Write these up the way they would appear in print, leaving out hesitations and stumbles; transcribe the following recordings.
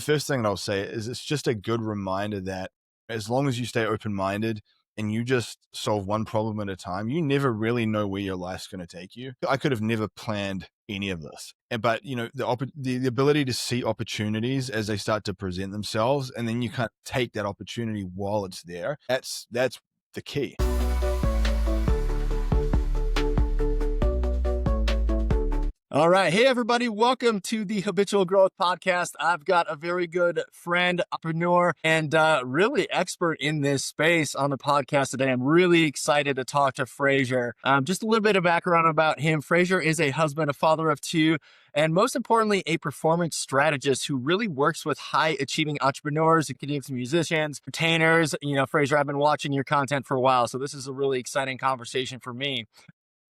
first thing that I'll say is it's just a good reminder that as long as you stay open-minded and you just solve one problem at a time, you never really know where your life's going to take you. I could have never planned any of this. But the ability to see opportunities as they start to present themselves, and then you kind of take that opportunity while it's there. That's the key. All right. Hey, everybody. Welcome to the Habitual Growth Podcast. I've got a very good friend, entrepreneur, and really expert in this space on the podcast today. I'm really excited to talk to Fraser. Just a little bit of background about him. Fraser is a husband, a father of two, and most importantly, a performance strategist who really works with high-achieving entrepreneurs, executives, musicians, entertainers. Fraser, I've been watching your content for a while, so this is a really exciting conversation for me.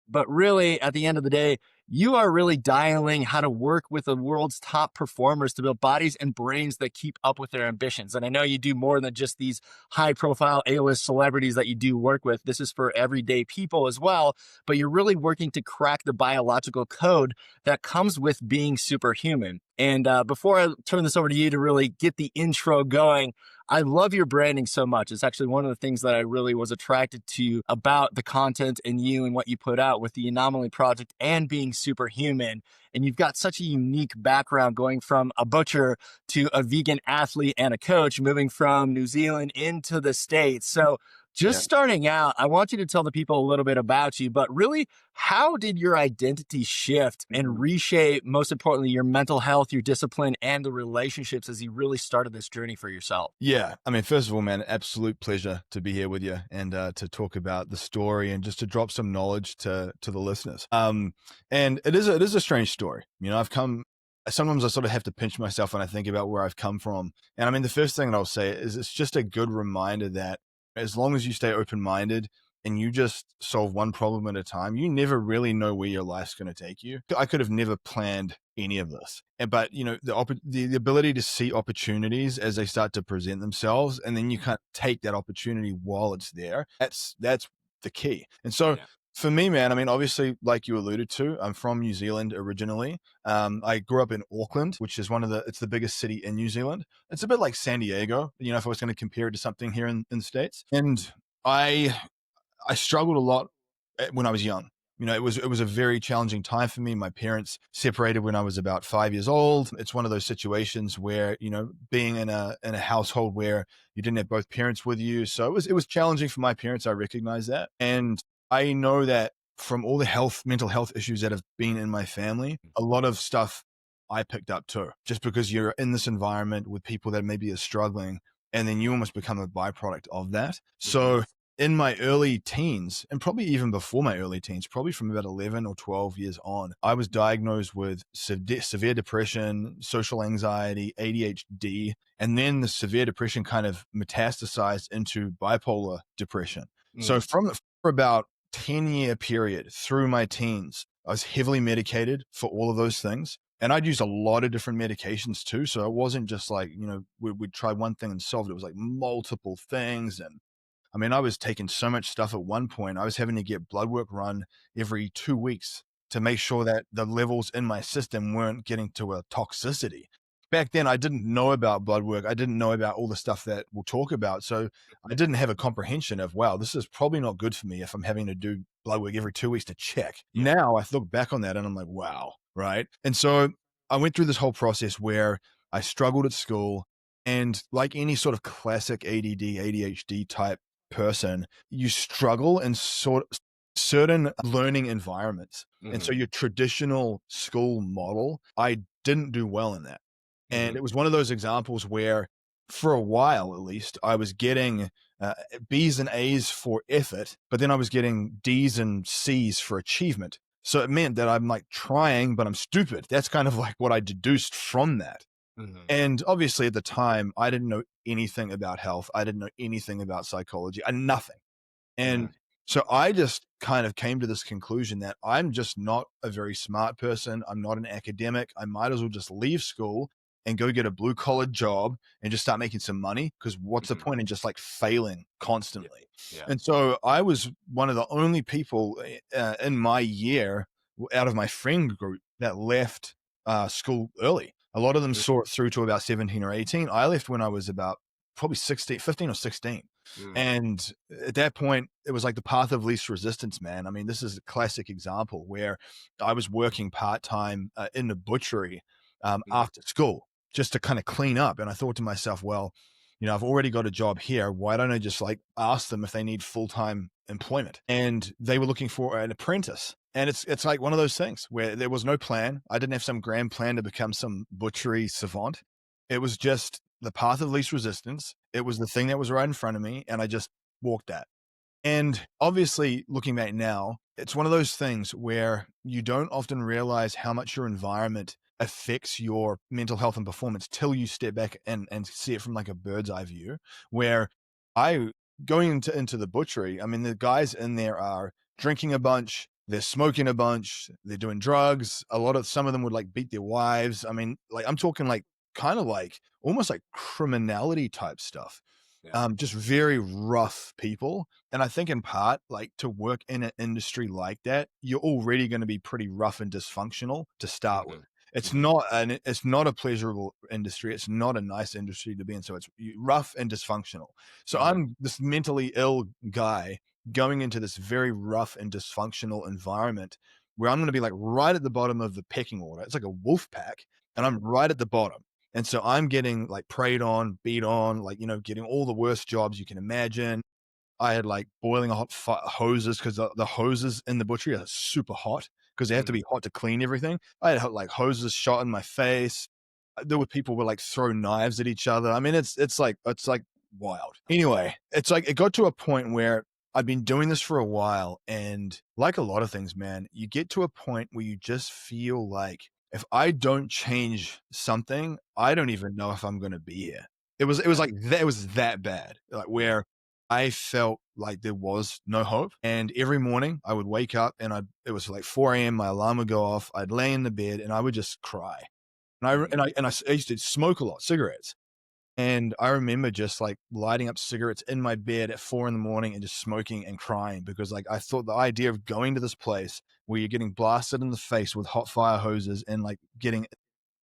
But really, at the end of the day, you are really dialing how to work with the world's top performers to build bodies and brains that keep up with their ambitions. And I know you do more than just these high-profile A-list celebrities that you do work with. This is for everyday people as well, but you're really working to crack the biological code that comes with being superhuman. And before I turn this over to you to really get the intro going, I love your branding so much. It's actually one of the things that I really was attracted to about the content and you and what you put out with the Anomaly Project and being superhuman. And you've got such a unique background going from a butcher to a vegan athlete and a coach, moving from New Zealand into the States. So just starting out, I want you to tell the people a little bit about you, but really, how did your identity shift and reshape, most importantly, your mental health, your discipline, and the relationships as you really started this journey for yourself? Yeah. I mean, first of all, man, absolute pleasure to be here with you and to talk about the story and just to drop some knowledge to the listeners. And it is a strange story. Sometimes I sort of have to pinch myself when I think about where I've come from. And I mean, the first thing that I'll say is it's just a good reminder that as long as you stay open-minded and you just solve one problem at a time, you never really know where your life's going to take you. I could have never planned any of this. But the ability to see opportunities as they start to present themselves, and then you kind of take that opportunity while it's there. That's the key. And so for me, man, I mean, obviously, like you alluded to, I'm from New Zealand originally. I grew up in Auckland, which is it's the biggest city in New Zealand. It's a bit like San Diego, if I was going to compare it to something here in the States. And I struggled a lot when I was young. It was a very challenging time for me. My parents separated when I was about 5 years old. It's one of those situations where, being in a household where you didn't have both parents with you. So it was challenging for my parents. I recognize that. And I know that from all the mental health issues that have been in my family, a lot of stuff I picked up too, just because you're in this environment with people that maybe are struggling, and then you almost become a byproduct of that. So in my early teens, and probably even before my early teens, probably from about 11 or 12 years on, I was diagnosed with severe depression, social anxiety, ADHD, and then the severe depression kind of metastasized into bipolar depression. So for about 10-year period through my teens, I was heavily medicated for all of those things. And I'd use a lot of different medications too. So it wasn't just like, we'd try one thing and solve it. It was like multiple things. And I mean, I was taking so much stuff at one point. I was having to get blood work run every 2 weeks to make sure that the levels in my system weren't getting to a toxicity. Back then, I didn't know about blood work. I didn't know about all the stuff that we'll talk about. So I didn't have a comprehension of, wow, this is probably not good for me if I'm having to do blood work every 2 weeks to check. Now I look back on that and I'm like, wow, right? And so I went through this whole process where I struggled at school, and like any sort of classic ADD, ADHD type person, you struggle in certain learning environments. And so your traditional school model, I didn't do well in that. And it was one of those examples where for a while, at least, I was getting B's and A's for effort, but then I was getting D's and C's for achievement. So it meant that I'm like trying, but I'm stupid. That's kind of like what I deduced from that. And obviously at the time, I didn't know anything about health. I didn't know anything about psychology, nothing. And so I just kind of came to this conclusion that I'm just not a very smart person. I'm not an academic. I might as well just leave school and go get a blue collar job and just start making some money. Because what's the point in just like failing constantly? And so I was one of the only people in my year out of my friend group that left school early. A lot of them Mm, saw it through to about 17 or 18. I left when I was about probably 16, 15 or 16. mm, And at that point, it was like the path of least resistance, man. I mean, this is a classic example where I was working part-time in the butchery mm, after school just to kind of clean up. And I thought to myself, well, I've already got a job here. Why don't I just like ask them if they need full-time employment? And they were looking for an apprentice. And it's like one of those things where there was no plan. I didn't have some grand plan to become some butchery savant. It was just the path of least resistance. It was the thing that was right in front of me, and I just walked that. And obviously, looking back now, it's one of those things where you don't often realize how much your environment affects your mental health and performance till you step back and see it from like a bird's eye view. Where I going into the butchery, I mean, the guys in there are drinking a bunch, they're smoking a bunch, they're doing drugs. Some of them would like beat their wives. I mean, like I'm talking like kind of like almost like criminality type stuff. yeah. Just very rough people. And I think in part, like to work in an industry like that, you're already going to be pretty rough and dysfunctional to start with. Mhm, It's mhm, not a pleasurable industry. It's not a nice industry to be in. So it's rough and dysfunctional. So mhm, I'm this mentally ill guy going into this very rough and dysfunctional environment where I'm going to be like right at the bottom of the pecking order. It's like a wolf pack, and I'm right at the bottom. And so I'm getting like preyed on, beat on, like, getting all the worst jobs you can imagine. I had like boiling hot hoses because the hoses in the butchery are super hot because they have to mhm, be hot to clean everything. I had like hoses shot in my face. There were people would like throw knives at each other. I mean, it's like wild. Anyway, it's like it got to a point where I've been doing this for a while, and like a lot of things, man, you get to a point where you just feel like if I don't change something, I don't even know if I'm going to be here. It was yeah, like that. It was that bad. Like mm, where I felt like there was no hope. And every morning I would wake up and it was like 4 a.m. My alarm would go off. I'd lay in the bed and I would just cry. mhm, I used to smoke a lot, cigarettes. And I remember just like lighting up cigarettes in my bed at 4 in the morning and just smoking and crying because like I thought the idea of going to this place where you're getting blasted in the face with hot fire hoses and like getting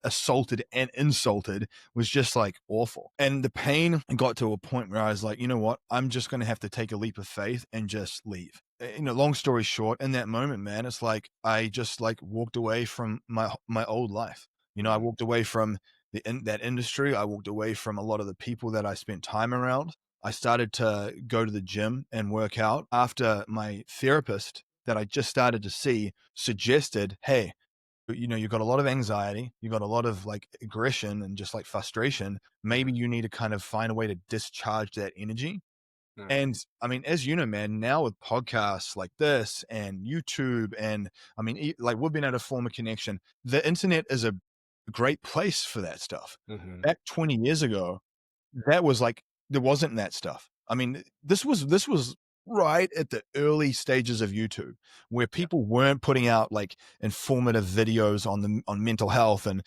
assaulted and insulted was just like awful. And the pain got to a point where I was like, you know what? I'm just going to have to take a leap of faith and just leave. Long story short, in that moment, man, it's like I just like walked away from my old life. I mhm, walked away from that industry. I walked away from a lot of the people that I spent time around. I started to go to the gym and work out after my therapist that I just started to see suggested, hey, you've got a lot of anxiety, you've got a lot of like aggression and just like frustration. Maybe mhm, you need to kind of find a way to discharge that energy. mm, And I mean, as you know, man, now with podcasts like this and YouTube, and I mean, like we've been able to form a connection. The internet is a great place for that stuff. mhm, Back 20 years ago, that was like there wasn't that stuff. I mean, this was right at the early stages of YouTube where yeah, people weren't putting out like informative videos on mental health. And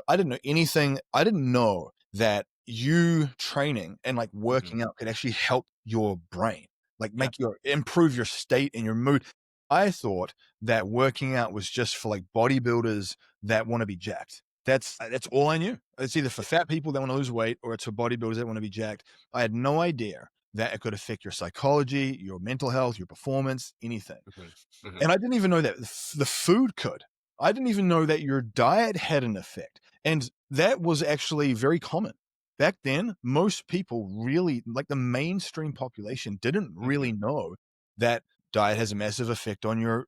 I didn't know anything. I didn't know that you training and like mhm, working out could actually help your brain, like yeah, make your improve your state and your mood. I thought that working out was just for like bodybuilders that want to be jacked. That's all I knew. It's either for fat people that want to lose weight or it's for bodybuilders that want to be jacked. I had no idea that it could affect your psychology, your mental health, your performance, anything. mhm, mhm, And I didn't even know that the food could. I didn't even know that your diet had an effect. And that was actually very common. Back then, most people really, like the mainstream population, didn't really mhm, know that diet has a massive effect on your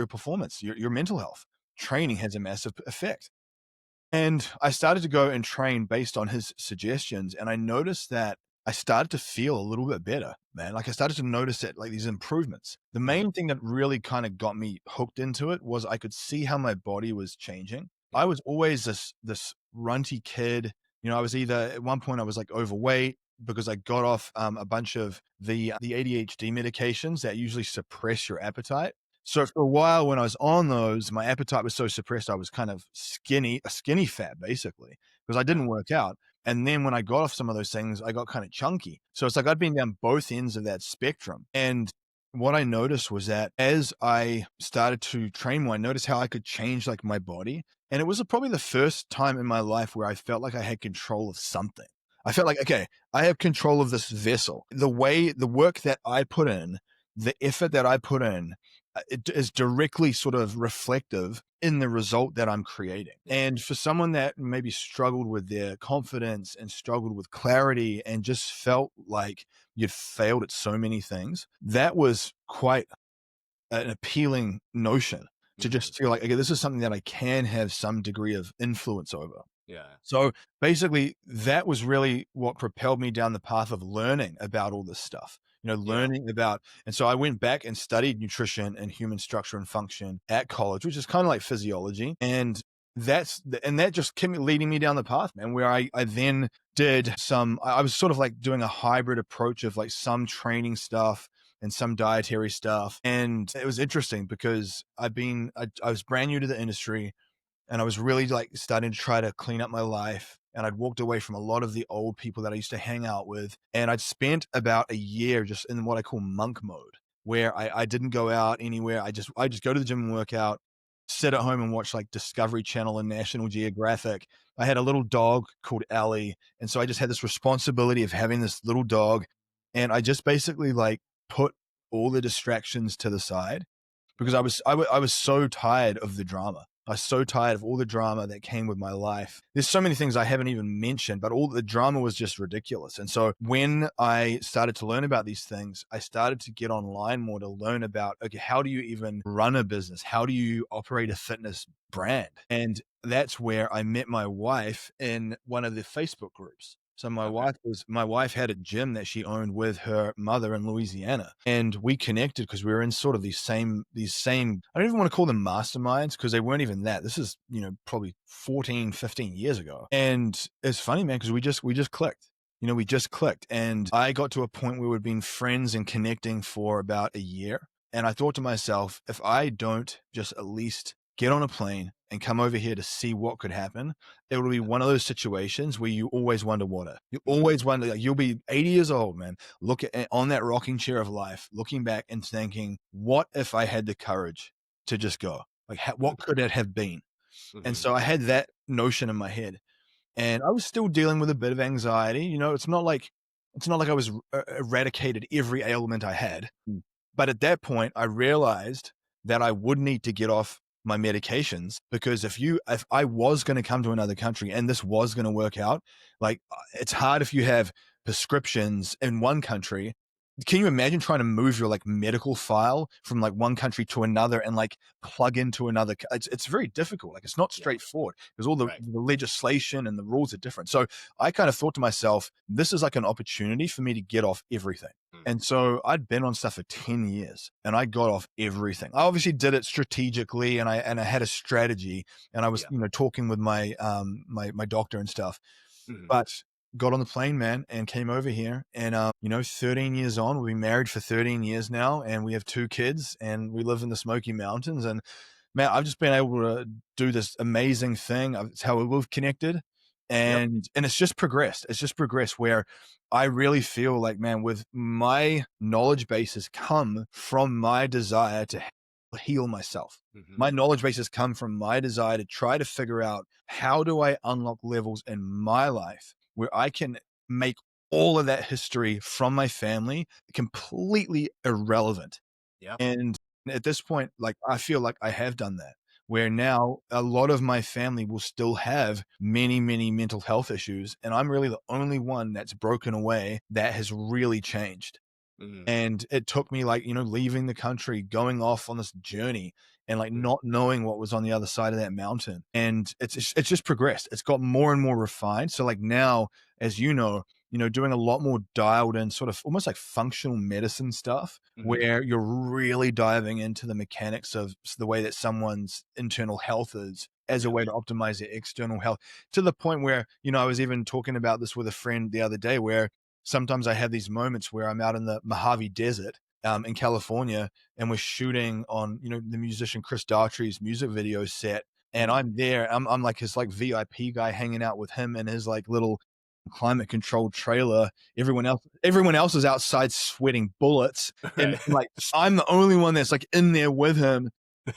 performance, your mental health. Training has a massive effect. And I started to go and train based on his suggestions. And I noticed that I started to feel a little bit better, man. Like I started to notice that like these improvements. The mhm, main thing that really kind of got me hooked into it was I could see how my body was changing. I mhm, was always this runty kid. I was either at one point I was like overweight because I got off a bunch of the ADHD medications that usually suppress your appetite. So for a while when I was on those, my appetite was so suppressed, I was kind of a skinny fat basically, because I yeah, didn't work out. And then when I got off some of those things, I got kind of chunky. So it's like I'd been down both ends of that spectrum. And what I noticed was that as I started to train more, I noticed how I could change like my body. And it was probably the first time in my life where I felt like I had control of something. I felt like, okay, I have control of this vessel. The work that I put in, the effort that I put in, it is directly sort of reflective in the result that I'm creating. And for someone that maybe struggled with their confidence and struggled with clarity and just felt like you'd failed at so many things, that was quite an appealing notion to Mhm. just feel like, okay, this is something that I can have some degree of influence over. Yeah. So basically, that was really what propelled me down the path of learning about all this stuff, Yeah. learning about. And so I went back and studied nutrition and human structure and function at college, which is kind of like physiology. And that just kept me leading me down the path, man, where I then did I was sort of like doing a hybrid approach of like some training stuff and some dietary stuff. And it was interesting because I was brand new to the industry, and I was really like starting to try to clean up my life. And I'd walked away from a lot of the old people that I used to hang out with. And I'd spent about a year just in what I call monk mode, where I didn't go out anywhere. I just go to the gym and work out, sit at home and watch like Discovery Channel and National Geographic. I had a little dog called Ellie. And so I just had this responsibility of having this little dog. And I just basically like put all the distractions to the side because I was so tired of the drama. I was so tired of all the drama that came with my life. There's so many things I haven't even mentioned, but all the drama was just ridiculous. And so when I started to learn about these things, I started to get online more to learn about, okay, how do you even run a business? How do you operate a fitness brand? And that's where I met my wife in one of the Facebook groups. So Okay. my wife had a gym that she owned with her mother in Louisiana, and we connected because we were in sort of these same, I don't even want to call them masterminds because they weren't even that. This is, probably 14, 15 years ago. And it's funny, man, because we just clicked. We just clicked, and I got to a point where we'd been friends and connecting for about a year. And I thought to myself, if I don't just at least get on a plane and come over here to see what could happen, it will be one of those situations where you always wonder what if. You Mhm. always wonder, like, you'll be 80 years old, man, on that rocking chair of life, looking back and thinking, what if I had the courage to just go? Like, what Mhm. could it have been? And Mhm. so I had that notion in my head, and I was still dealing with a bit of anxiety. It's not like I was eradicated every ailment I had. But at that point, I realized that I would need to get off my medications because if I was going to come to another country and this was going to work out, like it's hard if you have prescriptions in one country. Can you imagine trying to move your like medical file from like one country to another and like plug into another? It's very difficult. Like it's not Yeah. straightforward because all the, Right. the legislation and the rules are different. So I kind of thought to myself, this is like an opportunity for me to get off everything. Mm. And so I'd been on stuff for 10 years and I got off everything. I obviously did it strategically, and I had a strategy, and I was, Yeah. talking with my doctor and stuff, Mhm. but got on the plane, man, and came over here. And 13 years on, we've been married for 13 years now, and we have 2 kids, and we live in the Smoky Mountains. And man, I've just been able to do this amazing thing. It's how we've connected, Yep. and it's just progressed. It's just progressed where I really feel like, man, with my knowledge base has come from my desire to heal myself. Mhm. My knowledge base has come from my desire to try to figure out how do I unlock levels in my life where I can make all of that history from my family completely irrelevant. Yep. And at this point, like, I feel like I have done that, where now a lot of my family will still have many, many mental health issues. And I'm really the only one that's broken away that has really changed. Mhm. And it took me like, leaving the country, going off on this journey and like Mhm. not knowing what was on the other side of that mountain. And it's just progressed. It's got more and more refined. So like now, as doing a lot more dialed in sort of almost like functional medicine stuff Mhm. where you're really diving into the mechanics of the way that someone's internal health is as a Yep. way to optimize their external health, to the point where, I was even talking about this with a friend the other day where sometimes I have these moments where I'm out in the Mojave Desert in California, and we're shooting on, the musician Chris Daughtry's music video set. And Mhm. I'm there. I'm like his like VIP guy hanging out with him and his like little climate controlled trailer. Everyone else is outside sweating bullets. And Right. like, I'm the only one that's like in there with him.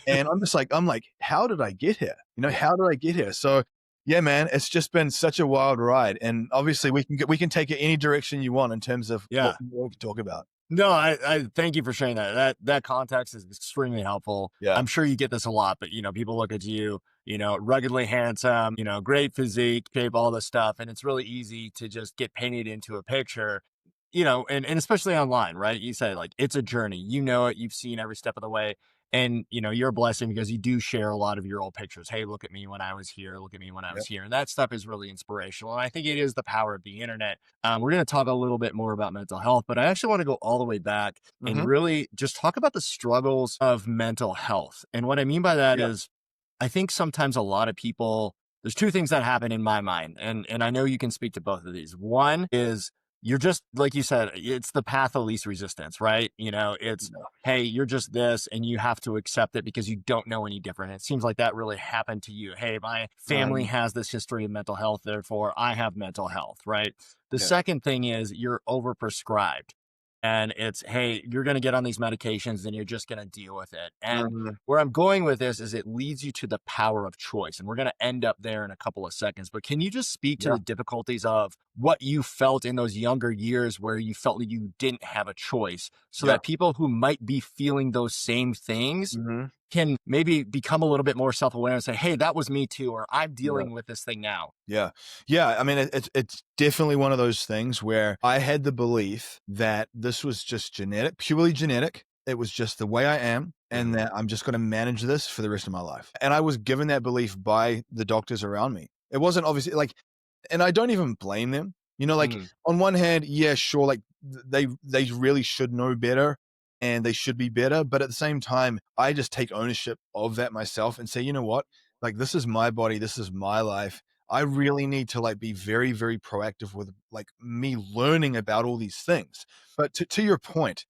And I'm like, how did I get here? Yeah. How did I get here? So yeah, man, it's just been such a wild ride. And obviously we can take it any direction you want in terms of what Yeah. we can talk about. No, I thank you for sharing that. That context is extremely helpful. Yeah. I'm sure you get this a lot, but people look at you, ruggedly handsome, great physique, shape, all this stuff, and it's really easy to just get painted into a picture, and especially online, right? You say like it's a journey. You know it, you've seen every step of the way. And you're a blessing because you do share a lot of your old pictures. Hey, look at me when I was here. Look at me when I was Yep. here. And that stuff is really inspirational. And I think it is the power of the internet. We're going to talk a little bit more about mental health, but I actually want to go all the way back and Mm-hmm. really just talk about the struggles of mental health. And what I mean by that Yeah. is, I think sometimes a lot of people, there's two things that happen in my mind. And I know you can speak to both of these. One is you're just, like you said, it's the path of least resistance, right? It's, hey, you're just this and you have to accept it because you don't know any different. It seems like that really happened to you. Hey, my family Um, has this history of mental health, therefore I have mental health, right? The yeah. second thing is you're overprescribed. And it's, hey, you're going to get on these medications and you're just going to deal with it. And Mhm. where I'm going with this is it leads you to the power of choice. And we're going to end up there in a couple of seconds. But can you just speak to Yeah. the difficulties of what you felt in those younger years where you felt that you didn't have a choice so Yeah. that people who might be feeling those same things Mm-hmm. can maybe become a little bit more self-aware and say, hey, that was me too, or I'm Yeah. dealing with this thing now. Yeah. Yeah. I mean, it's definitely one of those things where I had the belief that this was just genetic, purely genetic. It was just the way I am, and Mhm. that I'm just going to manage this for the rest of my life. And I was given that belief by the doctors around me. It wasn't obviously like, and I don't even blame them. Like Mhm. on one hand, yeah, sure, like they really should know better and they should be better. But at the same time, I just take ownership of that myself and say, you know what? Like this is my body, this is my life. I really need to like be very, very proactive with like me learning about all these things. But to your point,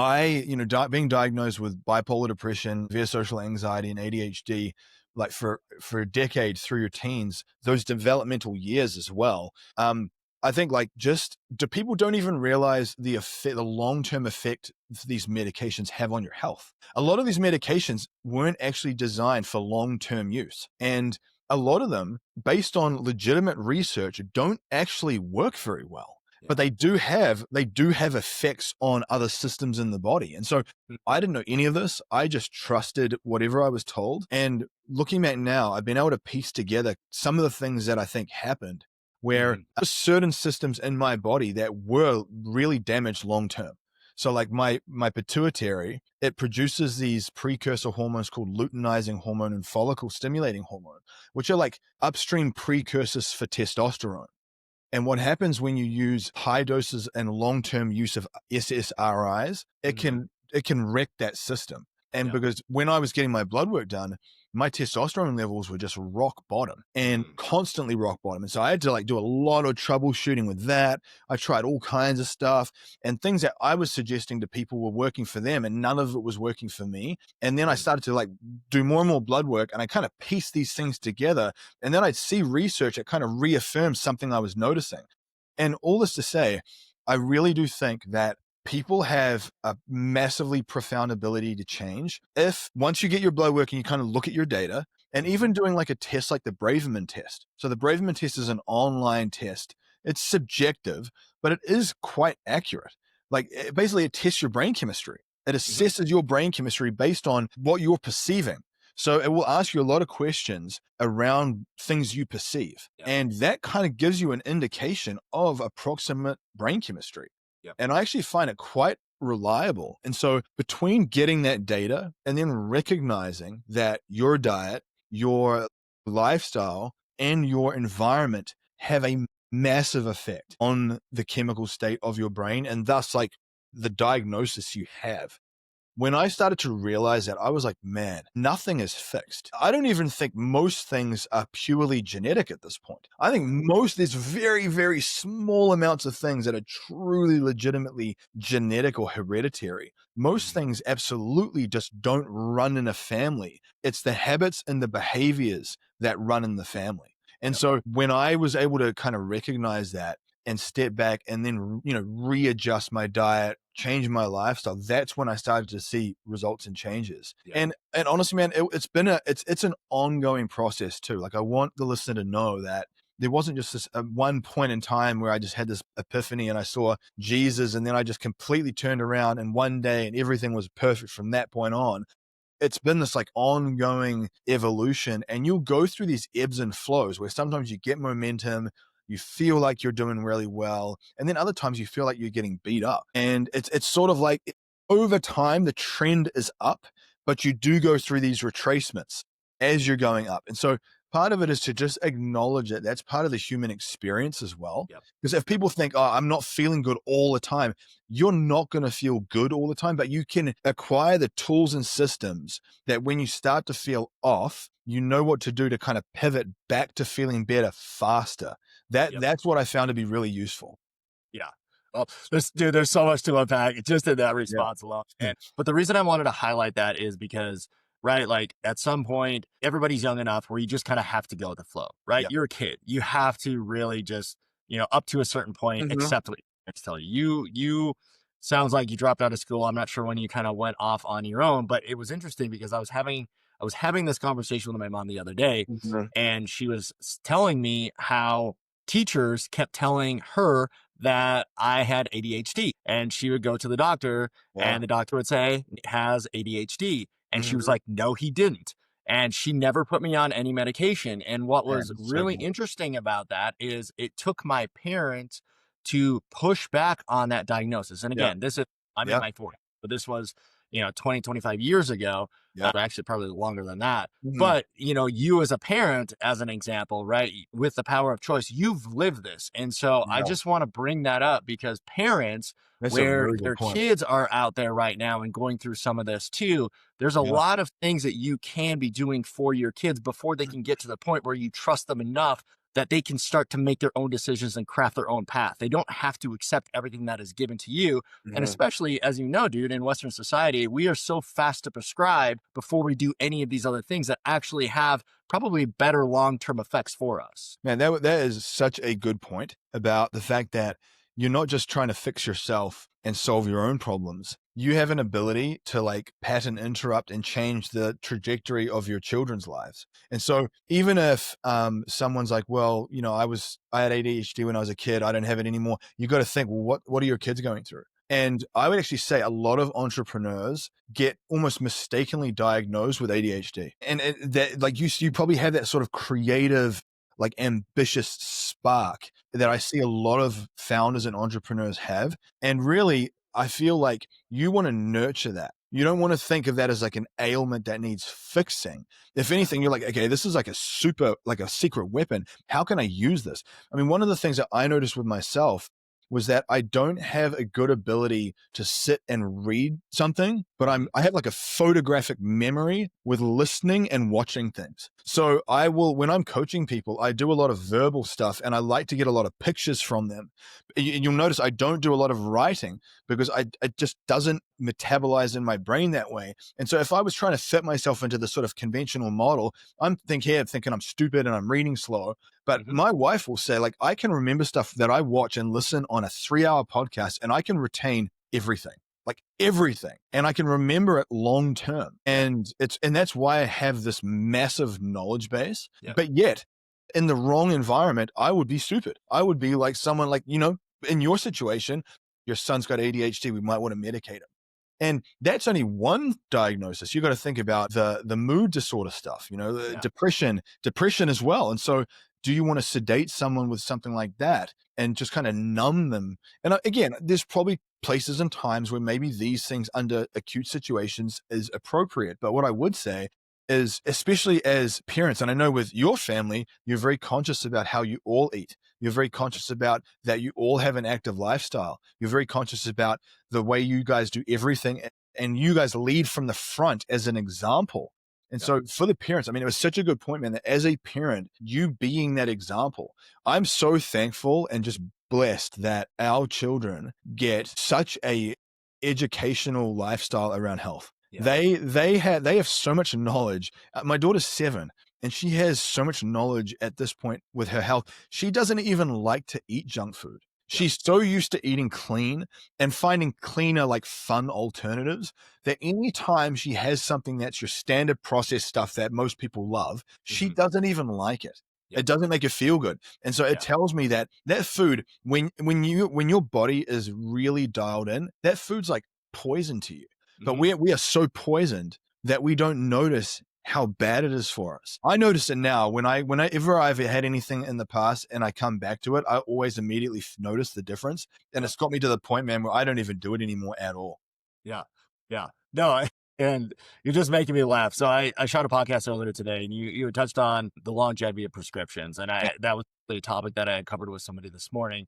being diagnosed with bipolar depression, severe social anxiety, and ADHD, like for decades through your teens, those developmental years as well. I think like just people don't even realize the effect, the long term effect these medications have on your health. A lot of these medications weren't actually designed for long term use, and a lot of them, based on legitimate research, don't actually work very well. But Yeah. they do have effects on other systems in the body. And so Mhm. I didn't know any of this. I just trusted whatever I was told. And looking back now, I've been able to piece together some of the things that I think happened where Mhm. there were certain systems in my body that were really damaged long term. So like my pituitary, it produces these precursor hormones called luteinizing hormone and follicle stimulating hormone, which are like upstream precursors for testosterone. And what happens when you use high doses and long-term use of SSRIs, it Mhm. can wreck that system. And Yeah. because when I was getting my blood work done, my testosterone levels were just rock bottom and Mm. constantly rock bottom. And so I had to like do a lot of troubleshooting with that. I tried all kinds of stuff and things that I was suggesting to people were working for them and none of it was working for me. And then I Mm. started to like do more and more blood work and I kind of pieced these things together and then I'd see research that kind of reaffirmed something I was noticing. And all this to say, I really do think that people have a massively profound ability to change if once you get your blood work and you kind of look at your data and Mhm. even doing like a test like the Braverman test. So the Braverman test is an online test. It's subjective, but it is quite accurate. Like basically it tests your brain chemistry. It Mhm. assesses your brain chemistry based on what you're perceiving. So it will ask you a lot of questions around things you perceive. Yeah. And that kind of gives you an indication of approximate brain chemistry. Yeah. And I actually find it quite reliable. And so between getting that data and then recognizing that your diet, your lifestyle, and your environment have a massive effect on the chemical state of your brain and thus like the diagnosis you have. When I started to realize that, I was like, man, nothing is fixed. I don't even think most things are purely genetic at this point. I think there's very, very small amounts of things that are truly legitimately genetic or hereditary. Most Mhm. things absolutely just don't run in a family. It's the habits and the behaviors that run in the family. And Yep. so when I was able to kind of recognize that and step back and then, readjust my diet, change my lifestyle, that's when I started to see results and changes. Yep. And honestly, man, it's an ongoing process too. Like I want the listener to know that there wasn't just this one point in time where I just had this epiphany and I saw Jesus and then I just completely turned around in one day and everything was perfect from that point on. It's been this like ongoing evolution, and you'll go through these ebbs and flows where sometimes you get momentum, you feel like you're doing really well, and then other times you feel like you're getting beat up. And it's sort of like over time the trend is up, but you do go through these retracements as you're going up. And so part of it is to just acknowledge it. That's part of the human experience as well. Yep. Because if people think, oh, I'm not feeling good all the time, you're not going to feel good all the time, but you can acquire the tools and systems that when you start to feel off, you know what to do to kind of pivot back to feeling better faster. Yep. That's what I found to be really useful. Yeah. Well, there's so much to unpack just in that Yeah. response alone. But the reason I wanted to highlight that is because, right, like at some point, everybody's young enough where you just kind of have to go with the flow, right? Yep. You're a kid. You have to really just, up to a certain point, Mhm. accept what your parents tell you. You sounds like you dropped out of school. I'm not sure when you kind of went off on your own, but it was interesting because I was having this conversation with my mom the other day, Mhm. and she was telling me how teachers kept telling her that I had ADHD, and she would go to the doctor Yeah. and the doctor would say, has ADHD. And she was Mhm. like, no, he didn't. And she never put me on any medication. And what Man, was it's so really good. interesting about that is it took my parents to push back on that diagnosis. And Yeah. again, I'm in Yeah. my 40s, but this was, 20, 25 years ago. Yeah. Actually, probably longer than that. Mhm. But, you as a parent, as an example, right, with the power of choice, you've lived this. And so I Yeah. just want to bring that up because parents, That's a where really good their point. kids are out there right now and going through some of this too, there's a Yeah. lot of things that you can be doing for your kids before they can get to the point where you trust them enough that they can start to make their own decisions and craft their own path. They don't have to accept everything that is given to you. And Mhm. especially, as you know, dude, in Western society, we are so fast to prescribe before we do any of these other things that actually have probably better long-term effects for us. Man, that is such a good point about the fact that you're not just trying to fix yourself and solve your own problems. You have an ability to like pattern interrupt and change the trajectory of your children's lives. And so even if someone's like, well, I had ADHD when I was a kid, I don't have it anymore. You got to think, well, what are your kids going through? And I would actually say a lot of entrepreneurs get almost mistakenly diagnosed with ADHD. And that, like you probably have that sort of creative, like ambitious spark that I see a lot of founders and entrepreneurs have. And really, I feel like you want to nurture that. You don't want to think of that as like an ailment that needs fixing. If anything, you're like, okay, this is like a secret weapon. How can I use this? I mean, one of the things that I noticed with myself was that I don't have a good ability to sit and read something, but I have like a photographic memory with listening and watching things. So when I'm coaching people, I do a lot of verbal stuff and I like to get a lot of pictures from them. You'll notice I don't do a lot of writing because it just doesn't metabolize in my brain that way. And so if I was trying to fit myself into the sort of conventional model, I'm thinking I'm stupid and I'm reading slow. But my wife will say, like, I can remember stuff that I watch and listen on a 3-hour podcast and I can retain everything, like everything. And I can remember it long term. And that's why I have this massive knowledge base. Yeah. But yet in the wrong environment, I would be stupid. I would be like someone like, in your situation, your son's got ADHD. We might want to medicate him. And that's only one diagnosis. You got to think about the mood disorder stuff, Yeah. depression as well. And so do you want to sedate someone with something like that and just kind of numb them? And again, there's probably places and times where maybe these things under acute situations is appropriate. But what I would say is, especially as parents, and I know with your family, you're very conscious about how you all eat. You're very conscious about that you all have an active lifestyle. You're very conscious about the way you guys do everything, and you guys lead from the front as an example. And so for the parents, I mean, it was such a good point, man, that as a parent, you being that example, I'm so thankful and just blessed that our children get such a educational lifestyle around health. Yeah. They have so much knowledge. My daughter's 7. and she has so much knowledge at this point with her health. She doesn't even like to eat junk food. Yeah. She's so used to eating clean and finding cleaner, like fun alternatives that anytime she has something that's your standard processed stuff that most people love, she doesn't even like it. Yeah. It doesn't make her feel good. And so it tells me that that food, when your body is really dialed in, that food's like poison to you. But we are so poisoned that we don't notice how bad it is for us. I notice it now whenever I've had anything in the past and I come back to it, I always immediately notice the difference. And it's got me to the point, man, where I don't even do it anymore at all. Yeah. Yeah. No, and you're just making me laugh. So I shot a podcast earlier today, and you had touched on the longevity of prescriptions. And that was the topic that I had covered with somebody this morning.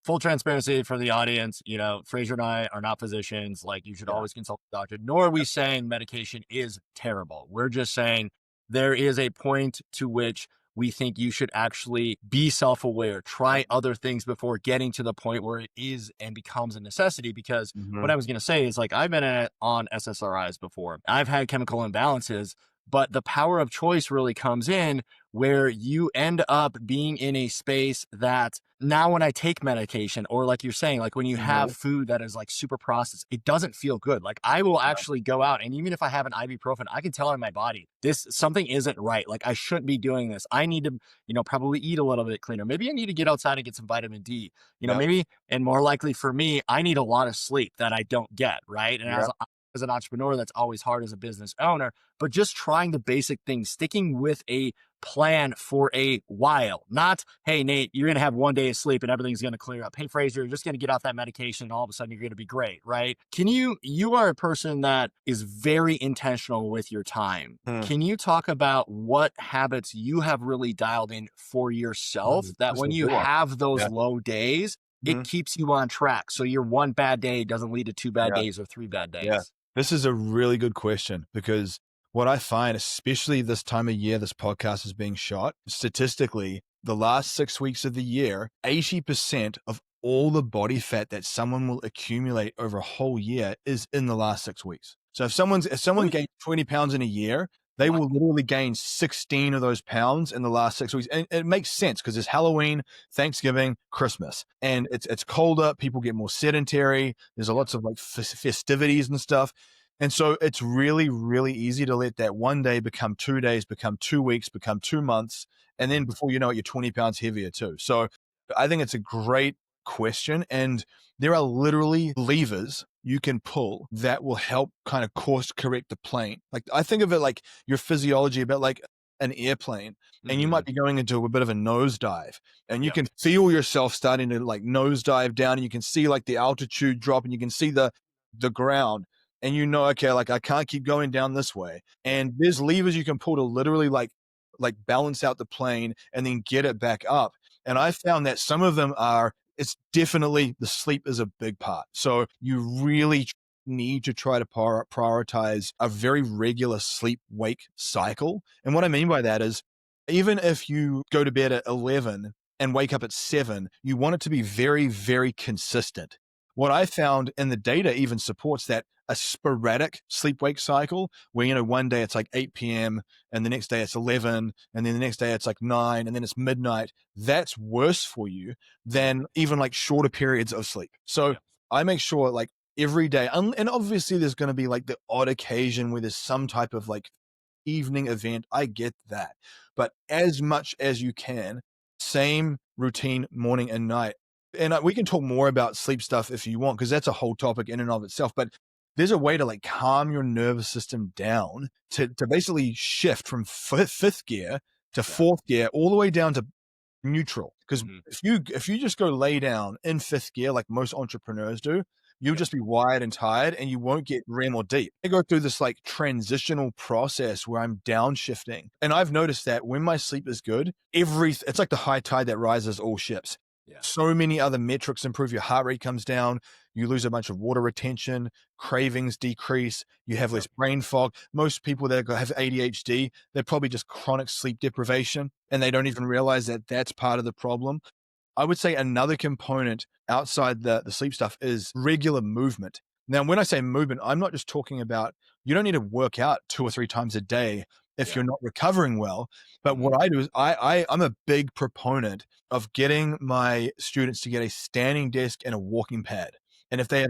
Full transparency for the audience, Fraser and I are not physicians. Like, you should always consult the doctor, nor are we saying medication is terrible. We're just saying there is a point to which we think you should actually be self-aware, try other things before getting to the point where it is and becomes a necessity. Because what I was going to say is, like, I've been on SSRIs before. I've had chemical imbalances, but the power of choice really comes in where you end up being in a space that now when I take medication, or like you're saying, like when you have food that is like super processed, it doesn't feel good. Like, I will actually go out, and even if I have an ibuprofen, I can tell in my body, something isn't right. Like, I shouldn't be doing this. I need to, probably eat a little bit cleaner. Maybe I need to get outside and get some vitamin D, maybe, and more likely for me, I need a lot of sleep that I don't get. Right. And as an entrepreneur, that's always hard as a business owner, but just trying the basic things, sticking with a plan for a while, not, hey, Nate, you're going to have 1 day of sleep and everything's going to clear up. Hey, Fraser, you're just going to get off that medication and all of a sudden you're going to be great, right? You are a person that is very intentional with your time. Can you talk about what habits you have really dialed in for yourself that when you have those low days, it keeps you on track? So your one bad day doesn't lead to 2 bad days or 3 bad days. Yeah. This is a really good question, because what I find, especially this time of year, this podcast is being shot, statistically, the last 6 weeks of the year, 80% of all the body fat that someone will accumulate over a whole year is in the last 6 weeks. So if someone gains 20 pounds in a year, they will literally gain 16 of those pounds in the last 6 weeks. And it makes sense because it's Halloween, Thanksgiving, Christmas, and it's colder. People get more sedentary. There's lots of like festivities and stuff. And so it's really, really easy to let that 1 day become 2 days, become 2 weeks, become 2 months. And then before you know it, you're 20 pounds heavier too. So I think it's a great question. And there are literally levers you can pull that will help kind of course correct the plane. Like, I think of it like your physiology, about like an airplane, and you might be going into a bit of a nosedive, and you can feel yourself starting to like nosedive down, and you can see like the altitude drop, and you can see the ground, and okay, like I can't keep going down this way. And there's levers you can pull to literally like balance out the plane and then get it back up. And I found that some of them it's definitely, the sleep is a big part. So you really need to try to prioritize a very regular sleep wake cycle. And what I mean by that is, even if you go to bed at 11 and wake up at 7, you want it to be very, very consistent. What I found, and the data even supports that, a sporadic sleep wake cycle where, one day it's like 8 p.m. and the next day it's 11, and then the next day it's like 9, and then it's midnight. That's worse for you than even like shorter periods of sleep. So I make sure like every day, and obviously there's going to be like the odd occasion where there's some type of like evening event. I get that. But as much as you can, same routine morning and night. And we can talk more about sleep stuff if you want, because that's a whole topic in and of itself. But there's a way to like calm your nervous system down to basically shift from fifth gear to fourth gear, all the way down to neutral. Because if you just go lay down in fifth gear, like most entrepreneurs do, you'll just be wired and tired, and you won't get REM or deep. I go through this like transitional process where I'm downshifting. And I've noticed that when my sleep is good, it's like the high tide that rises all ships. So many other metrics improve. Your heart rate comes down. You lose a bunch of water retention. Cravings decrease. You have less brain fog. Most people that have ADHD, they're probably just chronic sleep deprivation, and they don't even realize that that's part of the problem. I would say another component outside the sleep stuff is regular movement. Now, when I say movement, I'm not just talking about you don't need to work out 2 or 3 times a day if Yeah. you're not recovering well. But Mhm. what I do is I'm a big proponent of getting my students to get a standing desk and a walking pad. And if they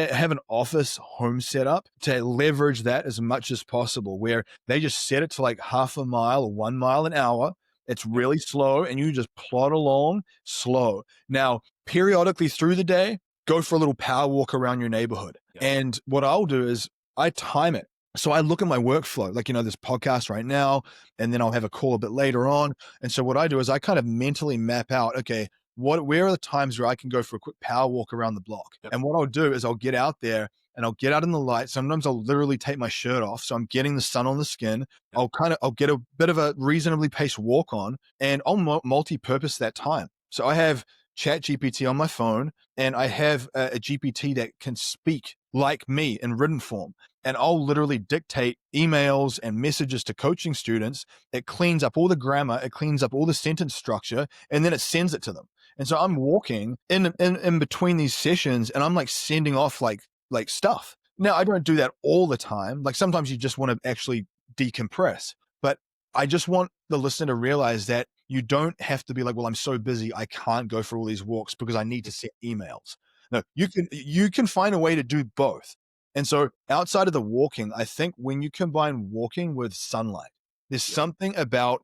have an office home setup, to leverage that as much as possible, where they just set it to like half a mile or 1 mile an hour. It's Yep. really slow and you just plod along slow. Now, periodically through the day, go for a little power walk around your neighborhood. Yep. And what I'll do is I time it. So I look at my workflow, like, this podcast right now, and then I'll have a call a bit later on. And so what I do is I kind of mentally map out, okay, where are the times where I can go for a quick power walk around the block? Yep. And what I'll do is I'll get out there and I'll get out in the light. Sometimes I'll literally take my shirt off. So I'm getting the sun on the skin. Yep. I'll get a bit of a reasonably paced walk on, and I'll multi-purpose that time. So I have Chat GPT on my phone, and I have a GPT that can speak like me in written form. And I'll literally dictate emails and messages to coaching students. It cleans up all the grammar, it cleans up all the sentence structure, and then it sends it to them. And so I'm walking in between these sessions, and I'm like sending off like stuff. Now, I don't do that all the time. Like sometimes you just want to actually decompress, but I just want the listener to realize that you don't have to be like, well, I'm so busy, I can't go for all these walks because I need to send emails. No, you can find a way to do both. And so outside of the walking, I think when you combine walking with sunlight, there's Yep. something about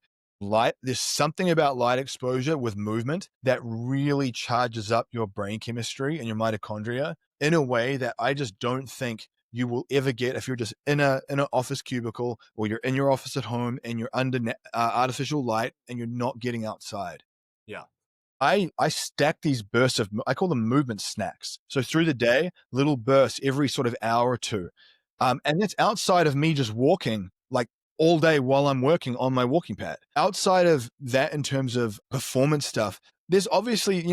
there's something about light exposure with movement that really charges up your brain chemistry and your mitochondria in a way that I just don't think you will ever get if you're just in an office cubicle, or you're in your office at home and you're under artificial light and you're not getting outside. Yeah. I stack these bursts I call them movement snacks. So through the day, little bursts every sort of hour or two. And that's outside of me just walking like all day while I'm working on my walking pad. Outside of that, in terms of performance stuff, there's obviously,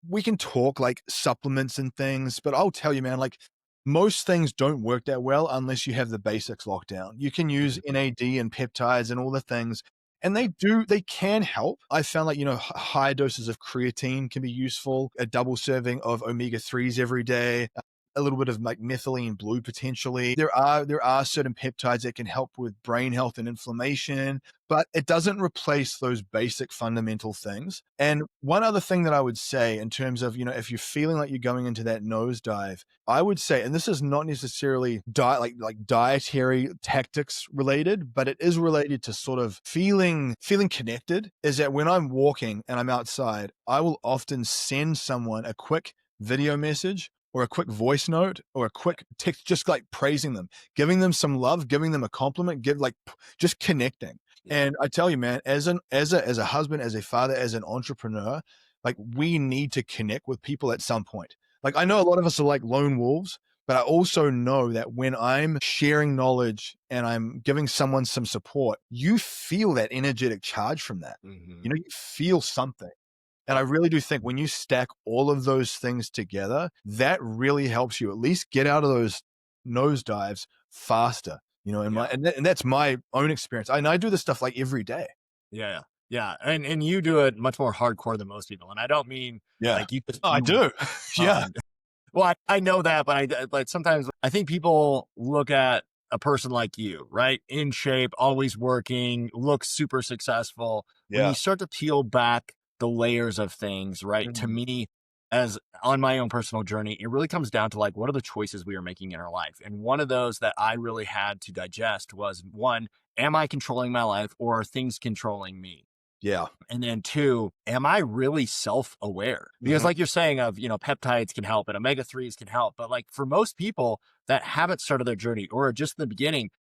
we can talk like supplements and things, but I'll tell you, man, like most things don't work that well unless you have the basics locked down. You can use Mhm. NAD and peptides and all the things, and they can help. I found like, high doses of creatine can be useful, a double serving of omega-3s every day, a little bit of like methylene blue potentially. There are certain peptides that can help with brain health and inflammation, but it doesn't replace those basic fundamental things. And one other thing that I would say in terms of, if you're feeling like you're going into that nosedive, I would say, and this is not necessarily like dietary tactics related, but it is related to sort of feeling connected, is that when I'm walking and I'm outside, I will often send someone a quick video message or a quick voice note or a quick text, just like praising them, giving them some love, giving them a compliment, just connecting. Yeah. And I tell you, man, as a husband, as a father, as an entrepreneur, like we need to connect with people at some point. Like I know a lot of us are like lone wolves, but I also know that when I'm sharing knowledge and I'm giving someone some support, you feel that energetic charge from that. Mhm. You feel something. And I really do think when you stack all of those things together, that really helps you at least get out of those nosedives faster. Yeah. And that's my own experience. And I do this stuff like every day. Yeah. Yeah. And you do it much more hardcore than most people. And I don't mean Yeah. like you just Oh, I you do. Yeah. well, I know that, but sometimes I think people look at a person like you, right? In shape, always working, looks super successful. When Yeah. you start to peel back the layers of things, right? To Mhm. me, as on my own personal journey, it really comes down to like, what are the choices we are making in our life? And one of those that I really had to digest was one, am I controlling my life or are things controlling me? Yeah. And then two, am I really self-aware? Because Mhm. like you're saying peptides can help and omega-3s can help. But like for most people that haven't started their journey or are just in the beginning,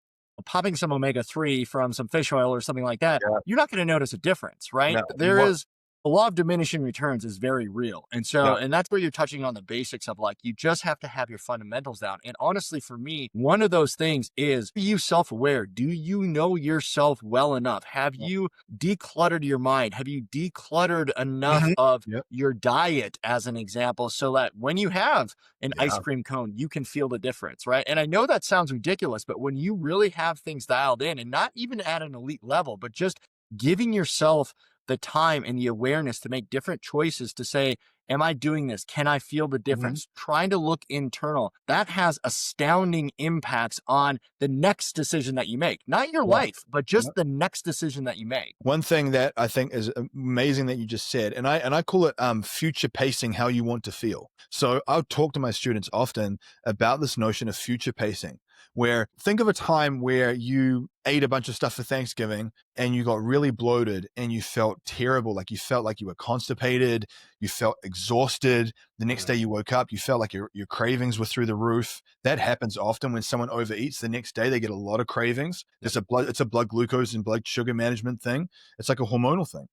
popping some omega-3 from some fish oil or something like that, Yeah. you're not going to notice a difference, right? No, you There won't. is a law of diminishing returns is very real. And Yeah. so, and that's where you're touching on the basics of like, you just have to have your fundamentals down. And honestly, for me, one of those things is, are you self-aware? Do you know yourself well enough? Have you decluttered your mind? Have you decluttered enough Mhm. of Yep. your diet, as an example, so that when you have an ice Yeah. cream cone, you can feel the difference, right? And I know that sounds ridiculous, but when you really have things dialed in and not even at an elite level, but just giving yourself the time and the awareness to make different choices to say, am I doing this? Can I feel the Mhm. difference? Trying to look internal. That has astounding impacts on the next decision that you make. Not your Yeah. life, but Yeah. just the next decision that you make. One thing that I think is amazing that you just said, and I call it future pacing how you want to feel. So I'll talk to my students often about this notion of future pacing, where think of a time where you ate a bunch of stuff for Thanksgiving and you got really bloated and you felt terrible, like you felt like you were constipated, you felt exhausted. The next day you woke up, you felt like your cravings were through the roof. That happens often when someone overeats. The next day they get a lot of cravings. Yep. It's a blood glucose and blood sugar management thing. It's like a hormonal thing.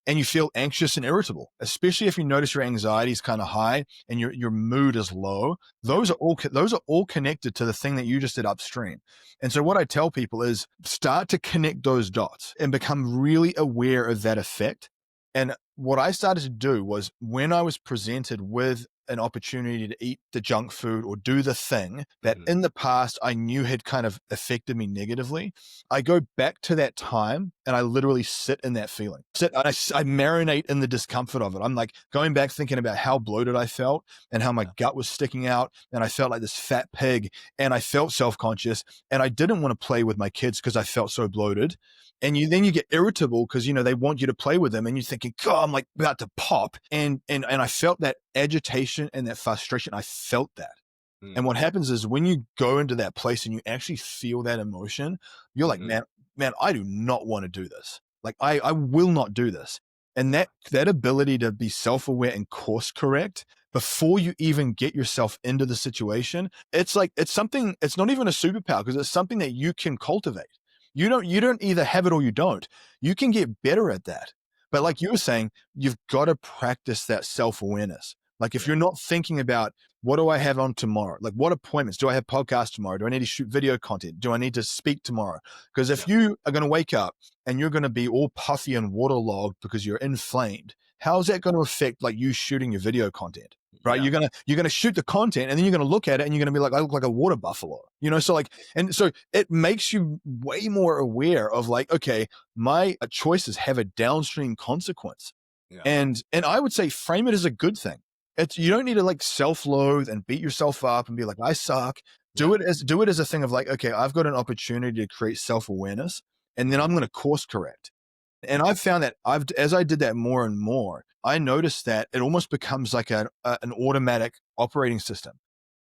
And you feel anxious and irritable, especially if you notice your anxiety is kind of high and your mood is low. Those are all connected to the thing that you just did upstream. And so what I tell people is start to connect those dots and become really aware of that effect. And what I started to do was when I was presented with an opportunity to eat the junk food or do the thing that in the past I knew had kind of affected me negatively, I go back to that time and I literally sit in that feeling. I marinate in the discomfort of it. I'm like going back thinking about how bloated I felt and how my gut was sticking out and I felt like this fat pig and I felt self-conscious and I didn't want to play with my kids because I felt so bloated. And then you get irritable because they want you to play with them and you're thinking, God, I'm like about to pop. And I felt that agitation and that frustration. I felt that. And what happens is when you go into that place and you actually feel that emotion, you're like, man, I do not want to do this. Like I will not do this. And that ability to be self-aware and course correct before you even get yourself into the situation, it's not even a superpower because it's something that you can cultivate. You don't either have it or you don't. You can get better at that. But like you were saying, you've got to practice that self-awareness. Like if you're not thinking about what do I have on tomorrow? Like what appointments? Do I have podcasts tomorrow? Do I need to shoot video content? Do I need to speak tomorrow? Because if you are going to wake up and you're going to be all puffy and waterlogged because you're inflamed, how's that going to affect like you shooting your video content? Right. Yeah. You're gonna shoot the content and then you're gonna look at it and you're gonna be like, I look like a water buffalo, so like, and so it makes you way more aware of like, okay, my choices have a downstream consequence. Yeah. And I would say frame it as a good thing. You don't need to like self-loathe and beat yourself up and be like, I suck. Do it as a thing of like, okay, I've got an opportunity to create self-awareness and then I'm going to course correct. And I've found that as I did that more and more, I noticed that it almost becomes like an automatic operating system.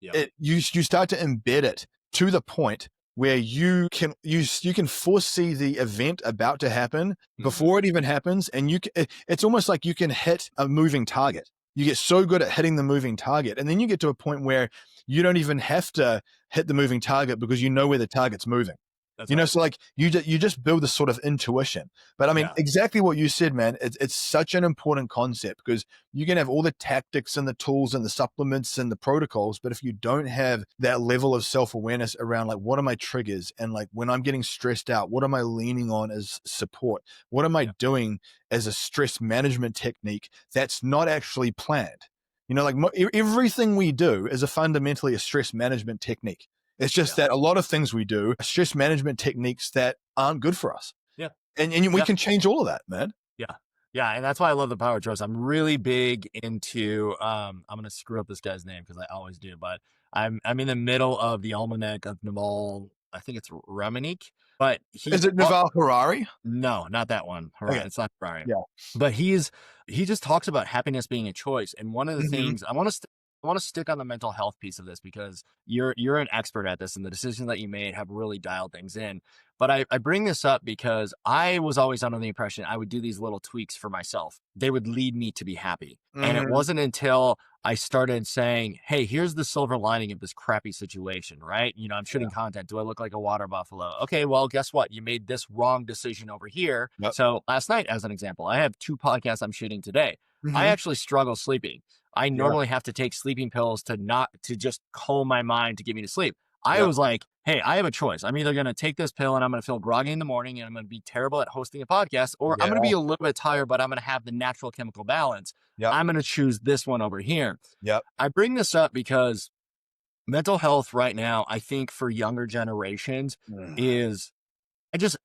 Yeah. You start to embed it to the point where you can foresee the event about to happen before it even happens, and it's almost like you can hit a moving target. You get so good at hitting the moving target, and then you get to a point where you don't even have to hit the moving target because you know where the target's moving. That's right. So like you just build this sort of intuition. But I mean, exactly what you said, man, it's such an important concept because you can have all the tactics and the tools and the supplements and the protocols, but if you don't have that level of self-awareness around like, what are my triggers? And like when I'm getting stressed out, what am I leaning on as support? What am I doing as a stress management technique that's not actually planned? Like everything we do is fundamentally a stress management technique. It's just that a lot of things we do are stress management techniques that aren't good for us. Yeah. And we can change all of that, man. Yeah. Yeah. And that's why I love the power choice. I'm really big into, I'm going to screw up this guy's name because I always do, but I'm in the middle of the Almanac of Naval. I think it's Ramanique, but Is it Naval Harari? No, not that one. Okay. It's not Harari. Yeah. But he just talks about happiness being a choice. And one of the things I want to stick on the mental health piece of this because you're an expert at this and the decisions that you made have really dialed things in. But I bring this up because I was always under the impression I would do these little tweaks for myself. They would lead me to be happy. And it wasn't until I started saying, hey, here's the silver lining of this crappy situation, right? I'm shooting content. Do I look like a water buffalo? Okay, well, guess what? You made this wrong decision over here. Yep. So last night, as an example, I have 2 podcasts I'm shooting today. I actually struggle sleeping. I normally have to take sleeping pills to just calm my mind to get me to sleep. I was like, hey, I have a choice. I'm either going to take this pill and I'm going to feel groggy in the morning and I'm going to be terrible at hosting a podcast, or I'm going to be a little bit tired, but I'm going to have the natural chemical balance. I'm going to choose this one over here. I bring this up because mental health right now, I think for younger generations is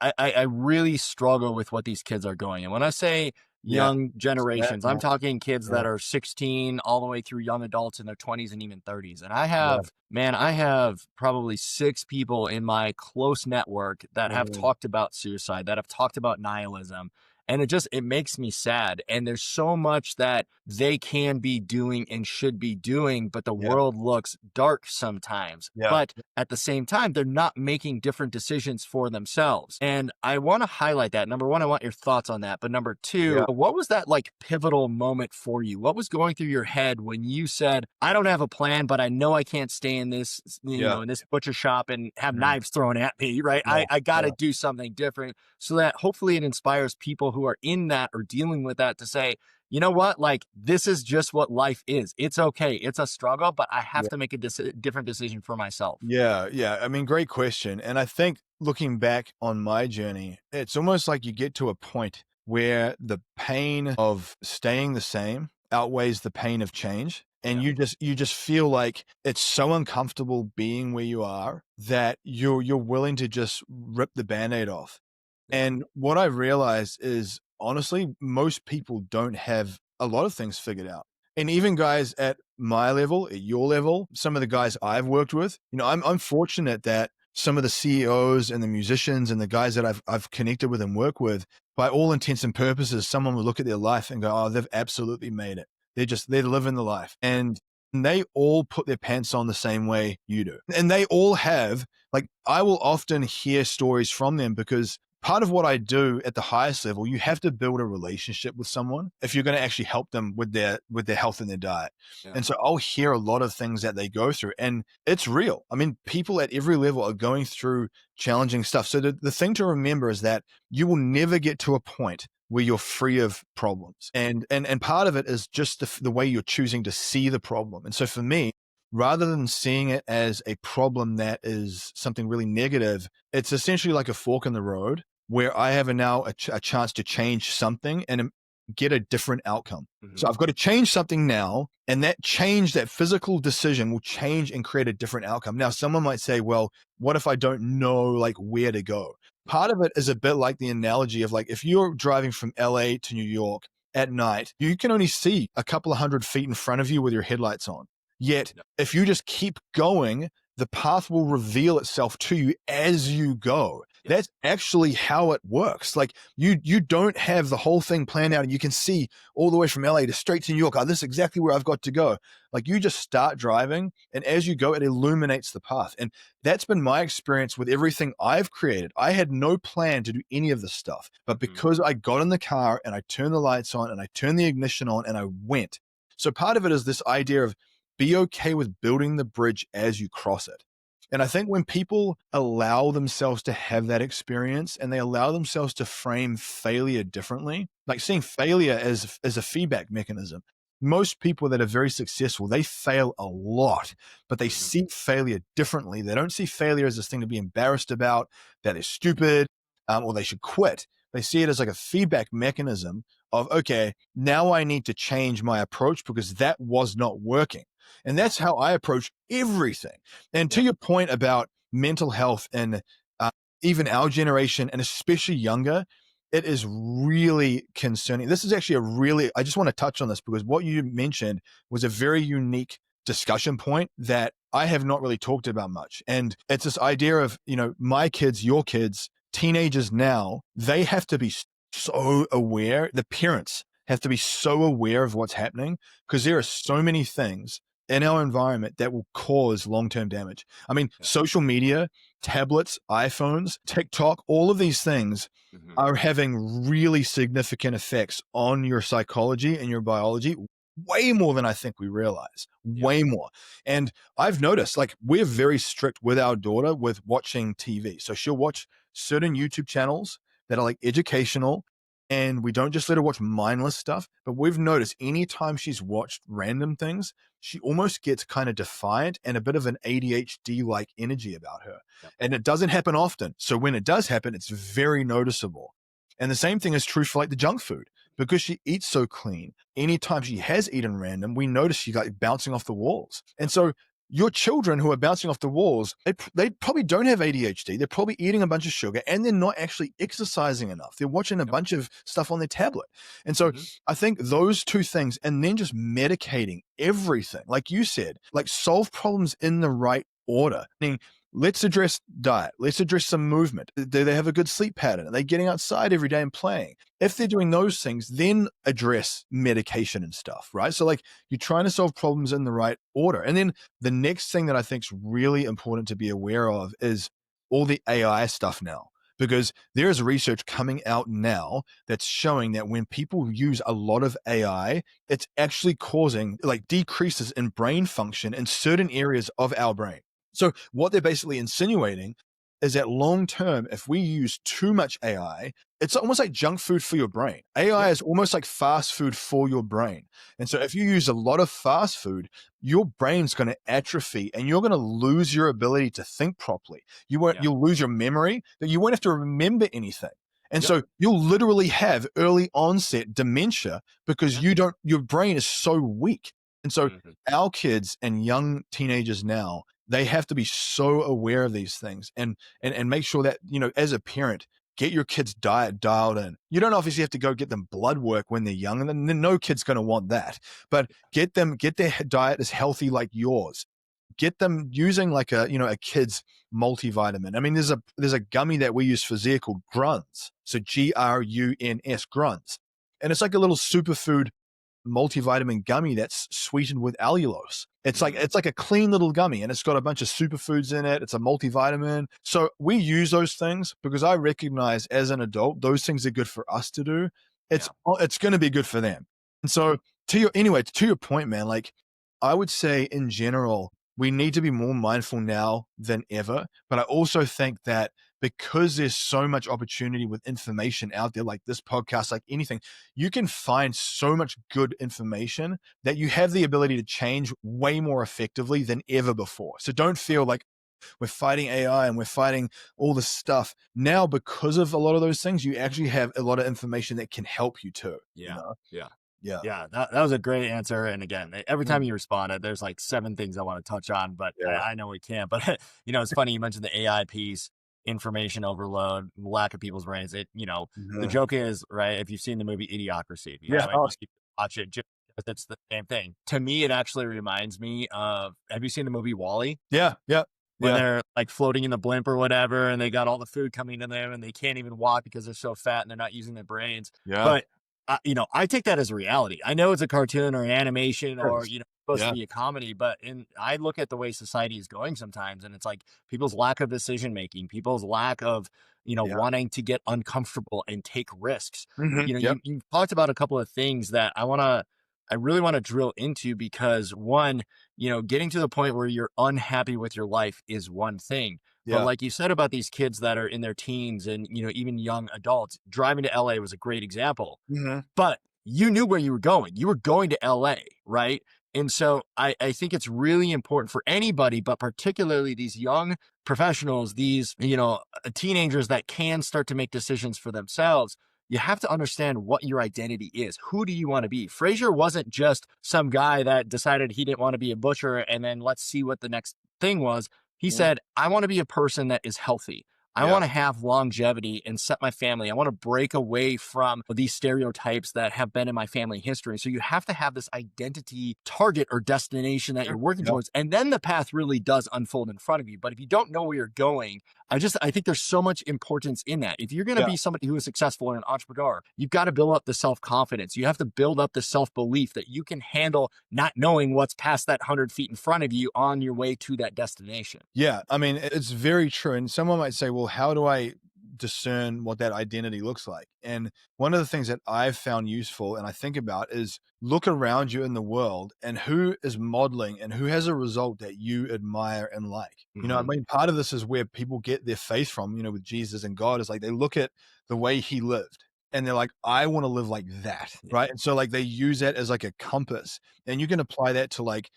I really struggle with what these kids are going. And when I say Yeah. young Yeah. generations, I'm talking kids Yeah. that are 16 all the way through young adults in their 20s and even 30s. And I Yeah. have, man, I have probably 6 people in my close network that have Mhm. talked about suicide, that have talked about nihilism. And it makes me sad. And there's so much that they can be doing and should be doing, but the Yeah. world looks dark sometimes. Yeah. But at the same time, they're not making different decisions for themselves. And I want to highlight that. Number one, I want your thoughts on that. But number two, Yeah. what was that like pivotal moment for you? What was going through your head when you said, I don't have a plan, but I know I can't stay in this, Yeah. in this butcher shop and have Mhm. knives thrown at me, right? Yeah. I got to Yeah. do something different so that hopefully it inspires people who are in that or dealing with that to say, you know what? Like, this is just what life is. It's okay. It's a struggle, but I have Yeah. to make a different decision for myself. Yeah, yeah. I mean, great question. And I think looking back on my journey, it's almost like you get to a point where the pain of staying the same outweighs the pain of change. And Yeah. you just feel like it's so uncomfortable being where you are that you're willing to just rip the Band-Aid off. Yeah. And what I realized is honestly, most people don't have a lot of things figured out. And even guys at my level, at your level, some of the guys I've worked with, I'm fortunate that some of the CEOs and the musicians and the guys that I've connected with and work with, by all intents and purposes, someone will look at their life and go, "Oh, they've absolutely made it. They're living the life." And they all put their pants on the same way you do. And they all have, like, I will often hear stories from them because part of what I do at the highest level, you have to build a relationship with someone if you're going to actually help them with their health and their diet. Yeah. And so I'll hear a lot of things that they go through, and it's real. I mean, people at every level are going through challenging stuff. So the thing to remember is that you will never get to a point where you're free of problems. And part of it is just the way you're choosing to see the problem. And so for me, rather than seeing it as a problem that is something really negative, it's essentially like a fork in the road where I have now a chance to change something and get a different outcome. So I've got to change something now, and that change, that physical decision will change and create a different outcome. Now, someone might say, well, what if I don't know like where to go? Part of it is a bit like the analogy of, like, if you're driving from LA to New York at night, you can only see a couple of 100 feet in front of you with your headlights on. Yet, if you just keep going, the path will reveal itself to you as you go. That's actually how it works. Like, you don't have the whole thing planned out and you can see all the way from LA to straight to New York. Oh, this is exactly where I've got to go. Like, you just start driving, and as you go, it illuminates the path. And that's been my experience with everything I've created. I had no plan to do any of this stuff, but because I got in the car and I turned the lights on and I turned the ignition on and I went. So part of it is this idea of be okay with building the bridge as you cross it. And I think when people allow themselves to have that experience and they allow themselves to frame failure differently, like seeing failure as a feedback mechanism, most people that are very successful, they fail a lot, but they see failure differently. They don't see failure as this thing to be embarrassed about, that is stupid, or they should quit. They see it as like a feedback mechanism of, okay, now I need to change my approach because that was not working. And that's how I approach everything. And to your point about mental health and even our generation, and especially younger, it is really concerning. This is actually I just want to touch on this because what you mentioned was a very unique discussion point that I have not really talked about much. And it's this idea of, my kids, your kids, teenagers now, they have to be so aware. The parents have to be so aware of what's happening because there are so many things in our environment that will cause long-term damage. I mean, social media, tablets, iPhones, TikTok, all of these things are having really significant effects on your psychology and your biology, way more than I think we realize, way more. And I've noticed, like, we're very strict with our daughter with watching TV. So she'll watch certain YouTube channels that are like educational, and we don't just let her watch mindless stuff. But we've noticed anytime she's watched random things, she almost gets kind of defiant and a bit of an ADHD like energy about her. And it doesn't happen often. So when it does happen, it's very noticeable. And the same thing is true for like the junk food, because she eats so clean. Anytime she has eaten random, we notice she's like bouncing off the walls. And so your children who are bouncing off the walls, they probably don't have ADHD. They're probably eating a bunch of sugar and they're not actually exercising enough. They're watching a Yep. bunch of stuff on their tablet. And so Hmm. I think those two things, and then just medicating everything, like you said, like solve problems in the right order. I mean, let's address diet. Let's address some movement. Do they have a good sleep pattern? Are they getting outside every day and playing? If they're doing those things, then address medication and stuff, right? So like you're trying to solve problems in the right order. And then the next thing that I think is really important to be aware of is all the AI stuff now, because there is research coming out now that's showing that when people use a lot of AI, it's actually causing like decreases in brain function in certain areas of our brain. So what they're basically insinuating is that long term, if we use too much AI, it's almost like junk food for your brain. AI Yep. is almost like fast food for your brain. And so if you use a lot of fast food, your brain's going to atrophy and you're going to lose your ability to think properly. Yeah. You'll lose your memory, that you won't have to remember anything. And Yep. so you'll literally have early onset dementia because Yeah. your brain is so weak. And so Hmm. our kids and young teenagers now, they have to be so aware of these things and make sure that, as a parent, get your kids' diet dialed in. You don't obviously have to go get them blood work when they're young, and then no kid's going to want that. But get their diet as healthy like yours. Get them using like a kid's multivitamin. I mean, there's a gummy that we use for Zia called Gruns. So Gruns, Gruns, and it's like a little superfood multivitamin gummy that's sweetened with allulose. It's like a clean little gummy and it's got a bunch of superfoods in it. It's a multivitamin. So we use those things because I recognize as an adult, those things are good for us to do. Yeah. It's going to be good for them. And so Mhm. to your point, man, like I would say in general, we need to be more mindful now than ever. But I also think that because there's so much opportunity with information out there, like this podcast, like anything, you can find so much good information that you have the ability to change way more effectively than ever before. So don't feel like we're fighting AI and we're fighting all this stuff. Now, because of a lot of those things, you actually have a lot of information that can help you too, you Yeah. know? Yeah. Yeah. Yeah, that was a great answer. And again, every time Mm. you responded, there's like seven things I want to touch on, but Yeah. I know we can't. But it's funny you mentioned the AI piece, information overload, lack of people's brains. The Mhm. joke is right. If you've seen the movie Idiocracy, Yeah. and Oh, you watch it, just because it's the same thing. To me, it actually reminds me of. Have you seen the movie Wall-E? yeah. Yeah. When Yeah. they're like floating in the blimp or whatever, and they got all the food coming to them, and they can't even walk because they're so fat and they're not using their brains. Yeah. But I take that as reality. I know it's a cartoon or an animation or Yes. supposed to Yeah. be a comedy, but I look at the way society is going sometimes, and it's like people's lack of decision making, people's lack of Yeah. wanting to get uncomfortable and take risks. Yep. You talked about a couple of things that I really want to drill into because one, getting to the point where you're unhappy with your life is one thing. But Yeah. like you said about these kids that are in their teens and, even young adults, driving to LA was a great example. Mhm. But you knew where you were going. You were going to LA, right? And so I think it's really important for anybody, but particularly these young professionals, these, teenagers that can start to make decisions for themselves. You have to understand what your identity is. Who do you want to be? Fraser wasn't just some guy that decided he didn't want to be a butcher and then let's see what the next thing was. He Mhm. said, I want to be a person that is healthy. I Yeah. want to have longevity and set my family. I want to break away from these stereotypes that have been in my family history. So you have to have this identity target or destination that Yeah. you're working Yeah. towards. And then the path really does unfold in front of you. But if you don't know where you're going, I think there's so much importance in that. If you're going to Yeah. be somebody who is successful and an entrepreneur, you've got to build up the self-confidence. You have to build up the self-belief that you can handle not knowing what's past that 100 feet in front of you on your way to that destination. Yeah, I mean, it's very true. And someone might say, well, how do I discern what that identity looks like? And one of the things that I've found useful and I think about is look around you in the world and who is modeling and who has a result that you admire and like. I Mhm. mean, part of this is where people get their faith from, with Jesus and God, is like they look at the way he lived and they're like, I want to live like that. Yeah. Right. And so like they use that as like a compass and you can apply that to like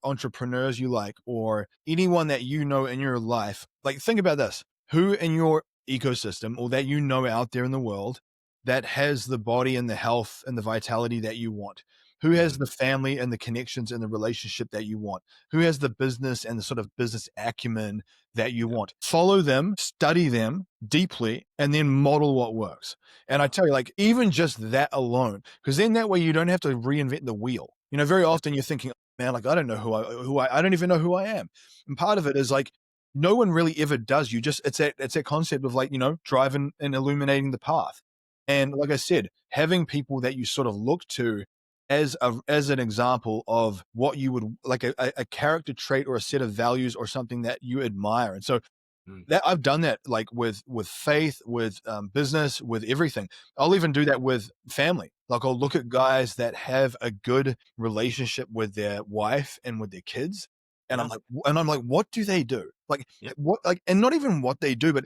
entrepreneurs you like, or anyone that in your life. Like, think about this: who in your ecosystem, or that out there in the world, that has the body and the health and the vitality that you want? Who has Mhm. the family and the connections and the relationship that you want? Who has the business and the sort of business acumen that you Yeah. want? Follow them, study them deeply, and then model what works. And I Yeah. tell you, like, even just that alone, because then that way you don't have to reinvent the wheel. Very Yep. often you're thinking, man, like, I don't know I don't even know who I am. And part of it is like, no one really ever does. It's that concept of, like, driving and illuminating the path. And like I said, having people that you sort of look to as an example of what you would like, a character trait or a set of values or something that you admire. And so Mm. that I've done that, like, with faith, with business, with everything. I'll even do that with family. Like, I'll look at guys that have a good relationship with their wife and with their kids, and Yeah. I'm like, what do they do? Like, Yep. what, like, and not even what they do, but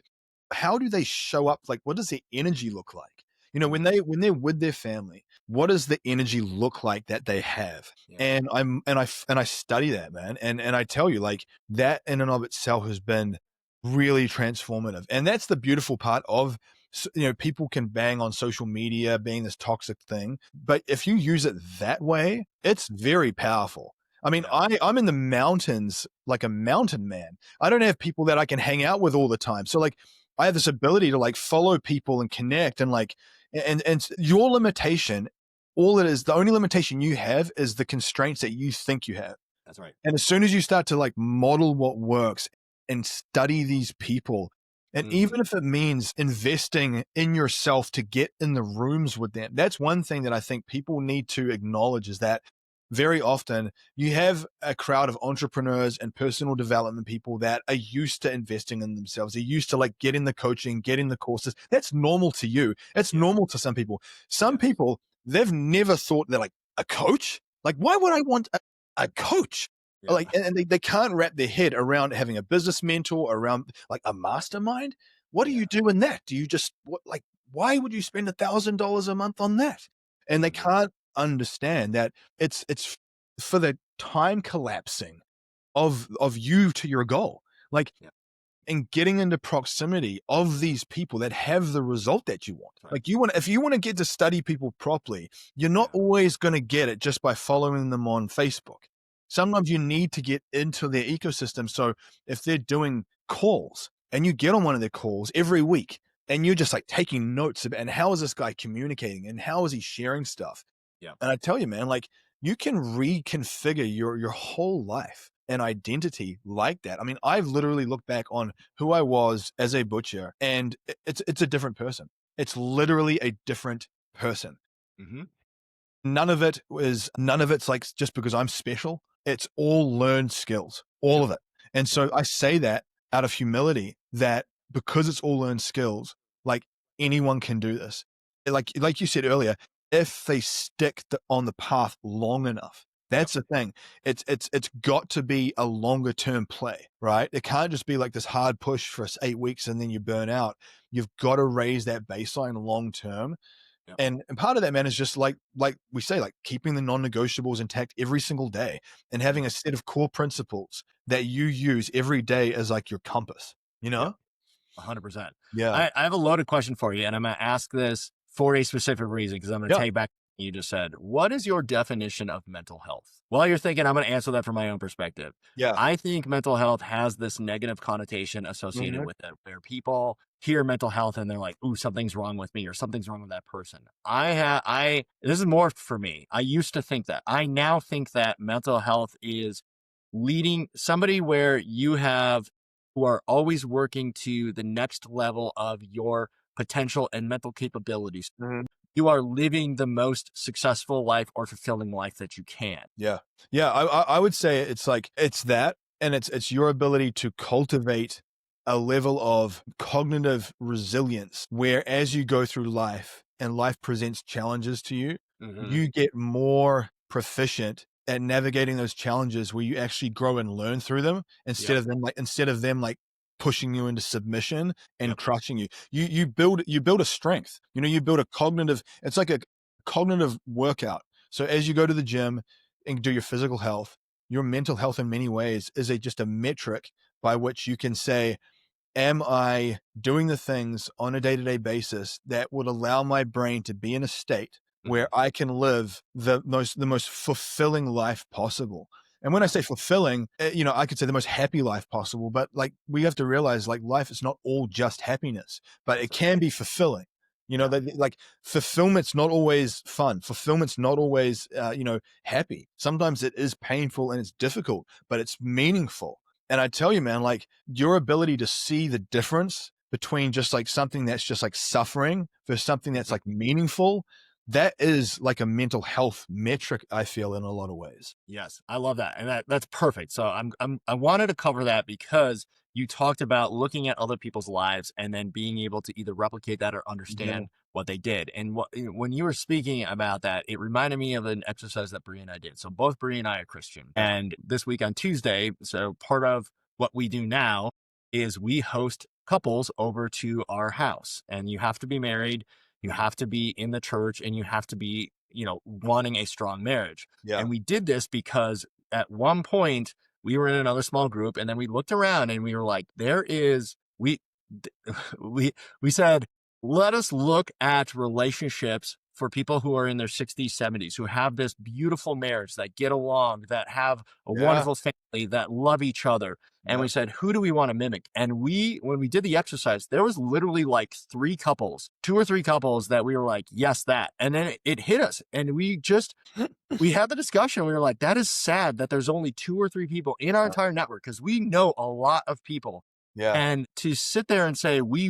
how do they show up? Like, what does their energy look like? When Mm. they're with their family, what does the energy look like that they have? Yeah. And I study that, man, and I tell you, like, that in and of itself has been really transformative. And that's the beautiful part of, people can bang on social media being this toxic thing, but if you use it that way, it's very powerful. I mean, Yeah. I'm in the mountains like a mountain man. I don't have people that I can hang out with all the time. So, like, I have this ability to, like, follow people and connect, and like, and your limitation, all it is, the only limitation you have is the constraints that you think you have. That's right. And as soon as you start to, like, model what works and study these people, and Mhm. even if it means investing in yourself to get in the rooms with them, that's one thing that I think people need to acknowledge, is that very often you have a crowd of entrepreneurs and personal development people that are used to investing in themselves. They're used to, like, getting the coaching, getting the courses. That's normal to you. It's Yeah. normal to some people. Some Yes. people, they've never thought, they're like, a coach? Like, why would I want a coach? Yeah. Like, and they can't wrap their head around having a business mentor, around, like, a mastermind. What do Yeah. you do in that? Do you just, what, like, why would you spend $1,000 a month on that? And they Mhm. can't understand that it's for the time collapsing of you to your goal. Like, Yeah. and getting into proximity of these people that have the result that you want. That's right. Like, if you want to get to study people properly, you're not Yeah. always going to get it just by following them on Facebook. Sometimes you need to get into their ecosystem. So if they're doing calls and you get on one of their calls every week and you're just, like, taking notes about, and how is this guy communicating and how is he sharing stuff? Yeah. And I tell you, man, like, you can reconfigure your whole life and identity like that. I mean, I've literally looked back on who I was as a butcher, and it's a different person. It's literally a different person. Mhm. None of it's like just because I'm special. It's all learned skills, all Yep. of it. And Yep. so I say that out of humility, that because it's all learned skills, like, anyone can do this. Like you said earlier, if they stick on the path long enough. Yep. That's the thing. It's got to be a longer term play, right? It can't just be like this hard push for 8 weeks and then you burn out. You've got to raise that baseline long term. Yep. And part of that, man, is just like we say, like, keeping the non-negotiables intact every single day and having Mhm. a set of core principles that you use every day as, like, your compass, you Yep. know? 100%. Yeah. I have a loaded question for you, and I'm going to ask this for a specific reason because I'm going to Yeah. take back what you just said. What is your definition of mental health? While you're thinking, I'm going to answer that from my own perspective. Yeah. I think mental health has this negative connotation associated Mhm. with it, where people hear mental health and they're like, "Ooh, something's wrong with me," or "Something's wrong with that person." This is more for me. I used to think that. I now think that mental health is leading somebody where you have who are always working to the next level of your potential and mental capabilities. Mhm. You are living the most successful life or fulfilling life that you can. Yeah. Yeah, I would say it's like, it's that, and it's your ability to cultivate a level of cognitive resilience where, as you go through life and life presents challenges to you, Mhm. you get more proficient at navigating those challenges, where you actually grow and learn through them, Yep. instead of them, like, pushing you into submission and Yep. crushing you. You build a strength. You build a cognitive, it's like a cognitive workout. So as you go to the gym and do your physical health, your mental health in many ways is just a metric by which you can say, am I doing the things on a day-to-day basis that would allow my brain to be in a state where Mhm. I can live the most fulfilling life possible. And when I Yeah. say fulfilling, I could say the most happy life possible, but like we have to realize like life is not all just happiness, but That's it right. can be fulfilling. Yeah. That like fulfillment's not always fun. Fulfillment's not always happy. Sometimes it is painful and it's difficult, but it's meaningful. And I tell you, man, like your ability to see the difference between just like something that's just like suffering versus something that's Mhm. like meaningful, that is like a mental health metric, I feel, in a lot of ways. Yes, I love that, and that's perfect. So I wanted to cover that because you talked about looking at other people's lives and then being able to either replicate that or Yeah. understand what they did. And when you were speaking about that, it reminded me of an exercise that Bree and I did. So both Bree and I are Christian, Yeah. and this week on Tuesday, so part of what we do now is we host couples over to our house, and you have to be married, you have to be in the church, and you have to be wanting a strong marriage. Yeah. And we did this because at one point we were in another small group and then we looked around and we were like, we, we said, let us look at relationships for people who are in their 60s, 70s, who have this beautiful marriage, that get along, that have a Yeah. wonderful family, that love each other. And Yep. we said, who do we want to mimic? And when we did the exercise, there was literally like two or three couples that we were like, yes, that. And then it hit us. And we had the discussion. We were like, that is sad that there's only two or three people in our entire network because we know a lot of people. Yeah. And to sit there and say we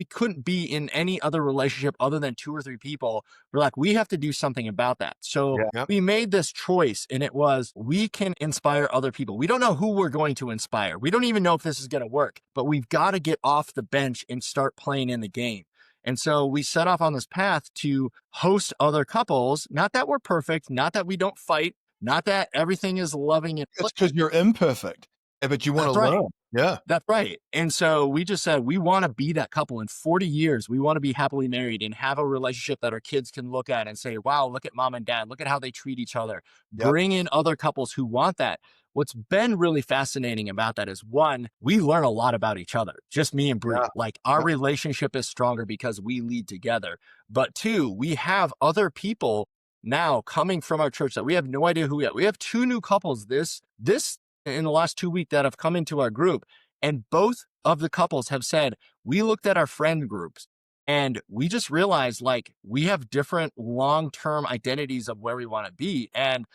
couldn't be in any other relationship other than two or three people, we're like, we have to do something about that. So Yeah. Yep. we made this choice, and it was we can inspire other people. We don't know who we're going to inspire. We don't even know if this is going to work, but we've got to get off the bench and start playing in the game. And so we set off on this path to host other couples. Not that we're perfect, not that we don't fight, not that everything is loving and It's because you're imperfect, but you want to that's right. learn. Yeah. That's right. And so we just said, we want to be that couple in 40 years. We want to be happily married and have a relationship that our kids can look at and say, wow, look at mom and dad. Look at how they treat each other. Yep. Bring in other couples who want that. What's been really fascinating about that is one, we learn a lot about each other, just me and Bree. Yeah. Like our Yep. relationship is stronger because we lead together. But two, we have other people now coming from our church that we have no idea who we are. We have two new couples this in the last 2 weeks that have come into our group. And both of the couples have said, we looked at our friend groups and we just realized like we have different long-term identities of where we want to be. And,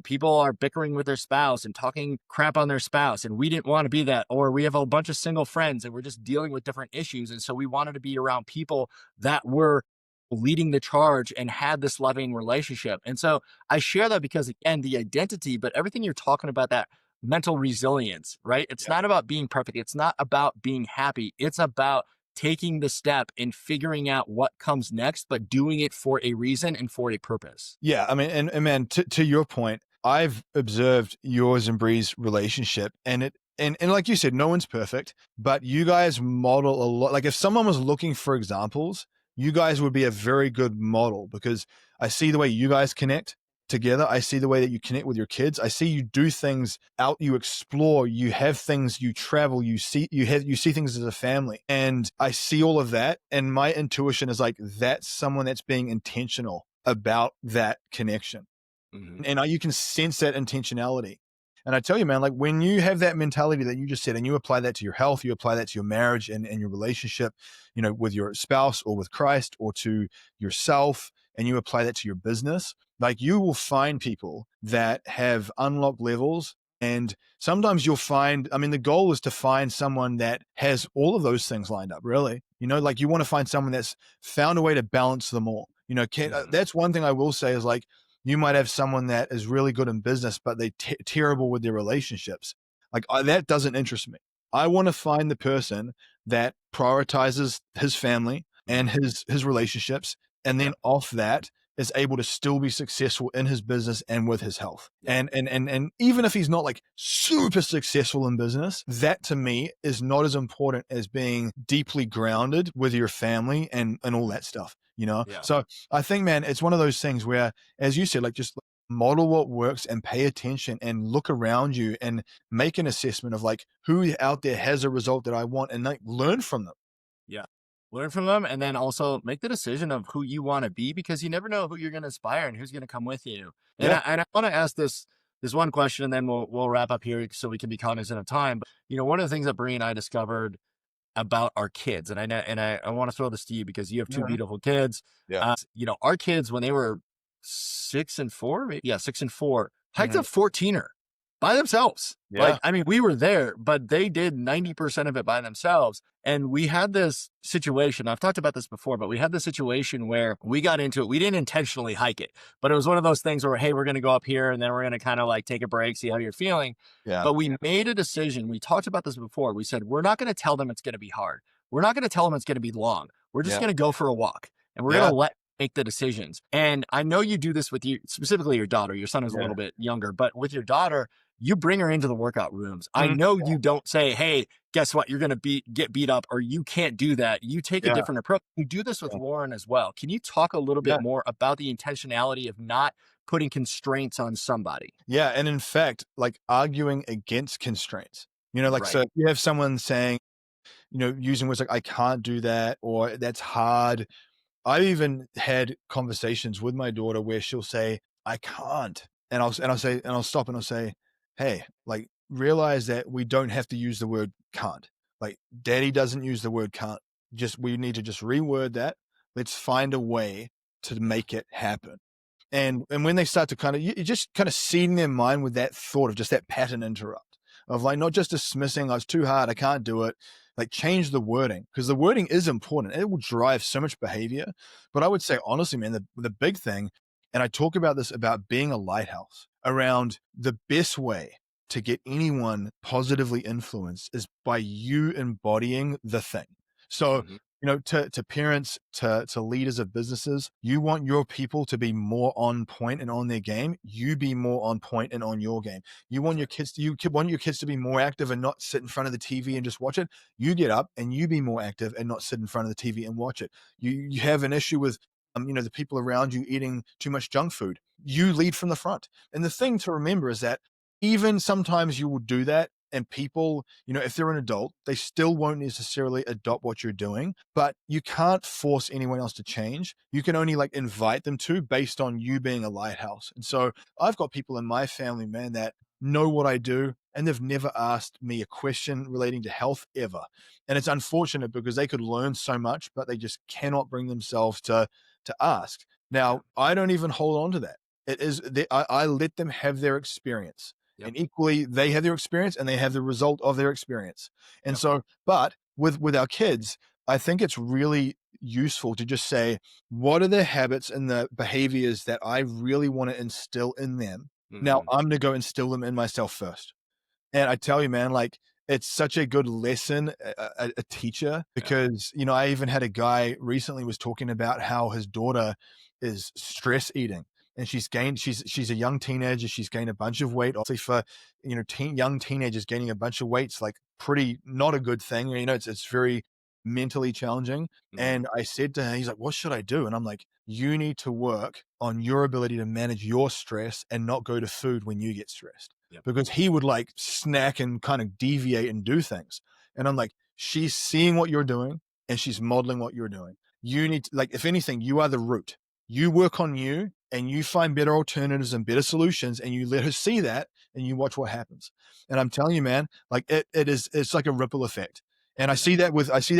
people are bickering with their spouse and talking crap on their spouse. And we didn't want to be that. Or we have a bunch of single friends and we're just dealing with different issues. And so we wanted to be around people that were leading the charge and had this loving relationship. And so I share that because again, the identity, but everything you're talking about, that mental resilience, right? It's Yep. not about being perfect. It's not about being happy. It's about taking the step and figuring out what comes next, but doing it for a reason and for a purpose. Yeah. I mean, and man, to your point, I've observed yours and Bree's relationship, and like you said, no one's perfect, but you guys model a lot. Like if someone was looking for examples, you guys would be a very good model because I see the way you guys connect together. I see the way that you connect with your kids. I see you do things out, you explore, you have things, you travel, you see things as a family. And I see all of that. And my intuition is like, that's someone that's being intentional about that connection. Mhm. And you can sense that intentionality. And I tell you, man, like when you have that mentality that you just said and you apply that to your health, you apply that to your marriage and your relationship, with your spouse or with Christ or to yourself, and you apply that to your business, like you will find people that have unlocked levels. And sometimes you'll find, I mean, the goal is to find someone that has all of those things lined up, really. Like you want to find someone that's found a way to balance them all. Mhm. That's one thing I will say is like, you might have someone that is really good in business, but they terrible with their relationships. Like that doesn't interest me. I want to find the person that prioritizes his family and Mhm. his relationships, and then Yep. off that is able to still be successful in his business and with his health. Yep. And even if he's not like super successful in business, that to me is not as important as being deeply grounded with your family and all that stuff. Yeah. So I think, man, it's one of those things where, as you said, like just model what works and pay attention and look around you and make an assessment of like who out there has a result that I want and like learn from them. Yeah. learn from them, and then also make the decision of who you want to be, because you never know who you're going to inspire and who's going to come with you. And Yeah. I want to ask this one question, and then we'll wrap up here so we can be cognizant of time. But one of the things that Bree and I discovered about our kids, and I want to throw this to you because you have two Mhm. beautiful kids. Yeah. Our kids, when they were 6 and 4, yeah, 6 and 4, hiked a Mhm. 14er by themselves. Yeah. Like, I mean, we were there, but they did 90% of it by themselves. And we had this situation. I've talked about this before, but we had this situation where we got into it. We didn't intentionally hike it, but it was one of those things where, hey, we're going to go up here and then we're going to kind of like take a break, see how you're feeling. Yeah. But we made a decision. We talked about this before. We said, we're not going to tell them it's going to be hard. We're not going to tell them it's going to be long. We're just Yeah. going to go for a walk, and we're going Yeah. to let make the decisions. And I know you do this with you, specifically your daughter. Your son is a Yeah. little bit younger, but with your daughter, you bring her into the workout rooms. I Mhm. know you don't say, hey, guess what? You're going to get beat up, or you can't do that. You take a Yeah. different approach. You do this with Yeah. Lauren as well. Can you talk a little Yeah. bit more about the intentionality of not putting constraints on somebody? Yeah, and in fact, like arguing against constraints. Like, Right. so if you have someone saying, using words like "I can't do that" or "That's hard." I've even had conversations with my daughter where she'll say, "I can't," and I'll stop and I'll say, "Hey, like, realize that we don't have to use the word can't. Like, Daddy doesn't use the word can't. Just we need to just reword that. Let's find a way to make it happen." And when they start to kind of you just kind of seeding their mind with that thought of just that pattern interrupt of like not just dismissing, "Oh, it's too hard, I can't do it." Like, change the wording, because the wording is important. It will drive so much behavior. But I would say honestly, man, the big thing, and I talk about this about being a lighthouse around the best way to get anyone positively influenced is by you embodying the thing. So Mhm. to parents, to leaders of businesses, you want your people to be more on point and on their game. You be more on point and on your game. You want That's your right. kids to, want your kids to be more active and not sit in front of the TV and just watch it. You get up and you be more active and not sit in front of the TV and watch it. You have an issue with the people around you eating too much junk food. You lead from the front. And the thing to remember is that even sometimes you will do that, and people, if they're an adult, they still won't necessarily adopt what you're doing, but you can't force anyone else to change. You can only like invite them to based on you being a lighthouse. And so I've got people in my family, man, that know what I do, and they've never asked me a question relating to health ever. And it's unfortunate because they could learn so much, but they just cannot bring themselves to ask. Yeah. Now, I don't even hold on to that. I let them have their experience, Yep. and equally they have their experience and they have the result of their experience. And Yep. so, but with our kids, I think it's really useful to just say, what are the habits and the behaviors that I really want to instill in them? Now Mhm. I'm going to go instill them in myself first. And I tell you, man, like, it's such a good lesson, a teacher, Yeah. because, I even had a guy recently was talking about how his daughter is stress eating, and she's a young teenager. She's gained a bunch of weight. Obviously for, young teenagers, gaining a bunch of weight's like pretty not a good thing. It's very mentally challenging. Mhm. And I said to her, he's like, "What should I do?" And I'm like, "You need to work on your ability to manage your stress and not go to food when you get stressed." Yep. Because he would like snack and kind of deviate and do things. And I'm like, she's seeing what you're doing and she's modeling what you're doing. You need to, like, if anything, you are the root. You work on you and you find better alternatives and better solutions, and you let her see that and you watch what happens. And I'm telling you, man, like it's like a ripple effect. And Yeah. I see that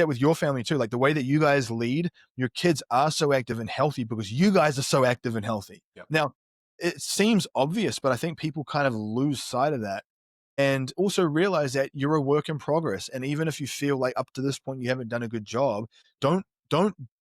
with your family too. Like the way that you guys lead, your kids are so active and healthy because you guys are so active and healthy. Yep. Now, it seems obvious, but I think people kind of lose sight of that, and also realize that you're a work in progress. And even if you feel like up to this point you haven't done a good job, don't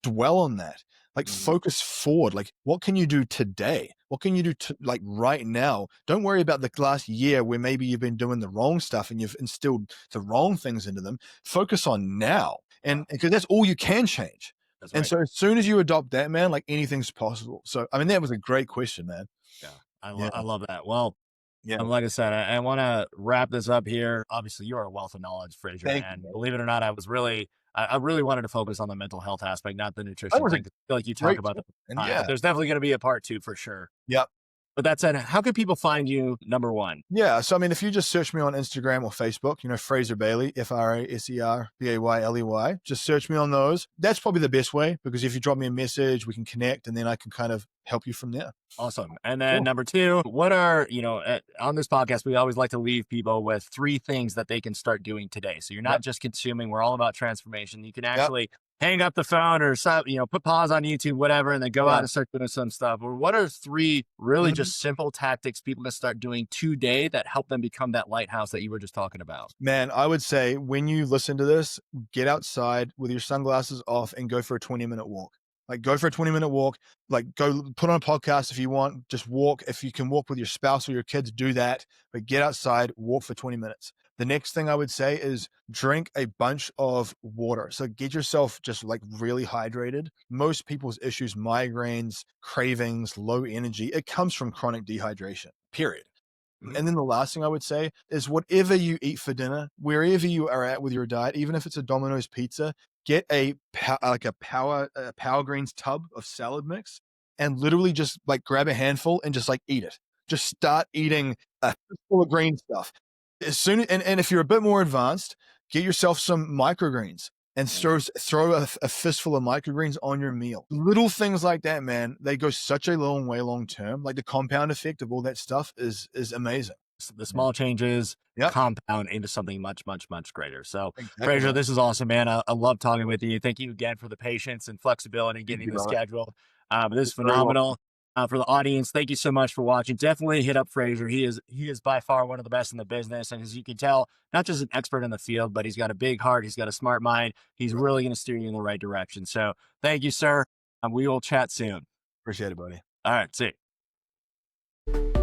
dwell on that. Like, Mhm. focus forward. Like, what can you do today? What can you do like right now? Don't worry about the last year where maybe you've been doing the wrong stuff and you've instilled the wrong things into them. Focus on now. Yeah. And because that's all you can change. That's And right. so as soon as you adopt that, man, like anything's possible. So I mean, that was a great question, man. Yeah. Yeah. I love that. Well, Yeah. like I said, I want to wrap this up here. Obviously, you are a wealth of knowledge, Fraser, Thank you, and man. believe it or not, I really wanted to focus on the mental health aspect, not the That nutrition was a thing. 'Cause I feel like you talk great about talk, that all and the time, yeah. but there's definitely going to be a part two for sure. Yep. But that said, how can people find you? Number one. Yeah. So, I mean, if you just search me on Instagram or Facebook, Fraser Bayley, FraserBayley, just search me on those. That's probably the best way, because if you drop me a message, we can connect and then I can kind of help you from there. Awesome. And then Cool. number two, what are, on this podcast, we always like to leave people with 3 things that they can start doing today. So you're not Yep. just consuming, we're all about transformation. You can Yep. actually hang up the phone or put pause on YouTube, whatever, and then go out and start doing some stuff. Or what are 3 really just simple tactics people can start doing today that help them become that lighthouse that you were just talking about? Man, I would say when you listen to this, get outside with your sunglasses off and go for a 20-minute walk. Like, go for a 20-minute walk, like go put on a podcast if you want, just walk. If you can walk with your spouse or your kids, do that, but get outside, walk for 20 minutes. The next thing I would say is drink a bunch of water. So get yourself just like really hydrated. Most people's issues, migraines, cravings, low energy, it comes from chronic dehydration, period. And then the last thing I would say is whatever you eat for dinner, wherever you are at with your diet, even if it's a Domino's pizza, get a Power Greens tub of salad mix and literally just like grab a handful and just like eat it. Just start eating a fistful of green stuff. And if you're a bit more advanced, get yourself some microgreens and throw a fistful of microgreens on your meal. Little things like that, man, they go such a long way long term. Like the compound effect of all that stuff is amazing. The small changes compound into something much, much, much greater. So, Fraser, this is awesome, man. I love talking with you. Thank you again for the patience and flexibility in getting the schedule. This is phenomenal. For the audience, thank you so much for watching. Definitely hit up Fraser. He is by far one of the best in the business. And as you can tell, not just an expert in the field, but he's got a big heart. He's got a smart mind. He's really going to steer you in the right direction. So thank you, sir. We will chat soon. Appreciate it, buddy. All right. See you.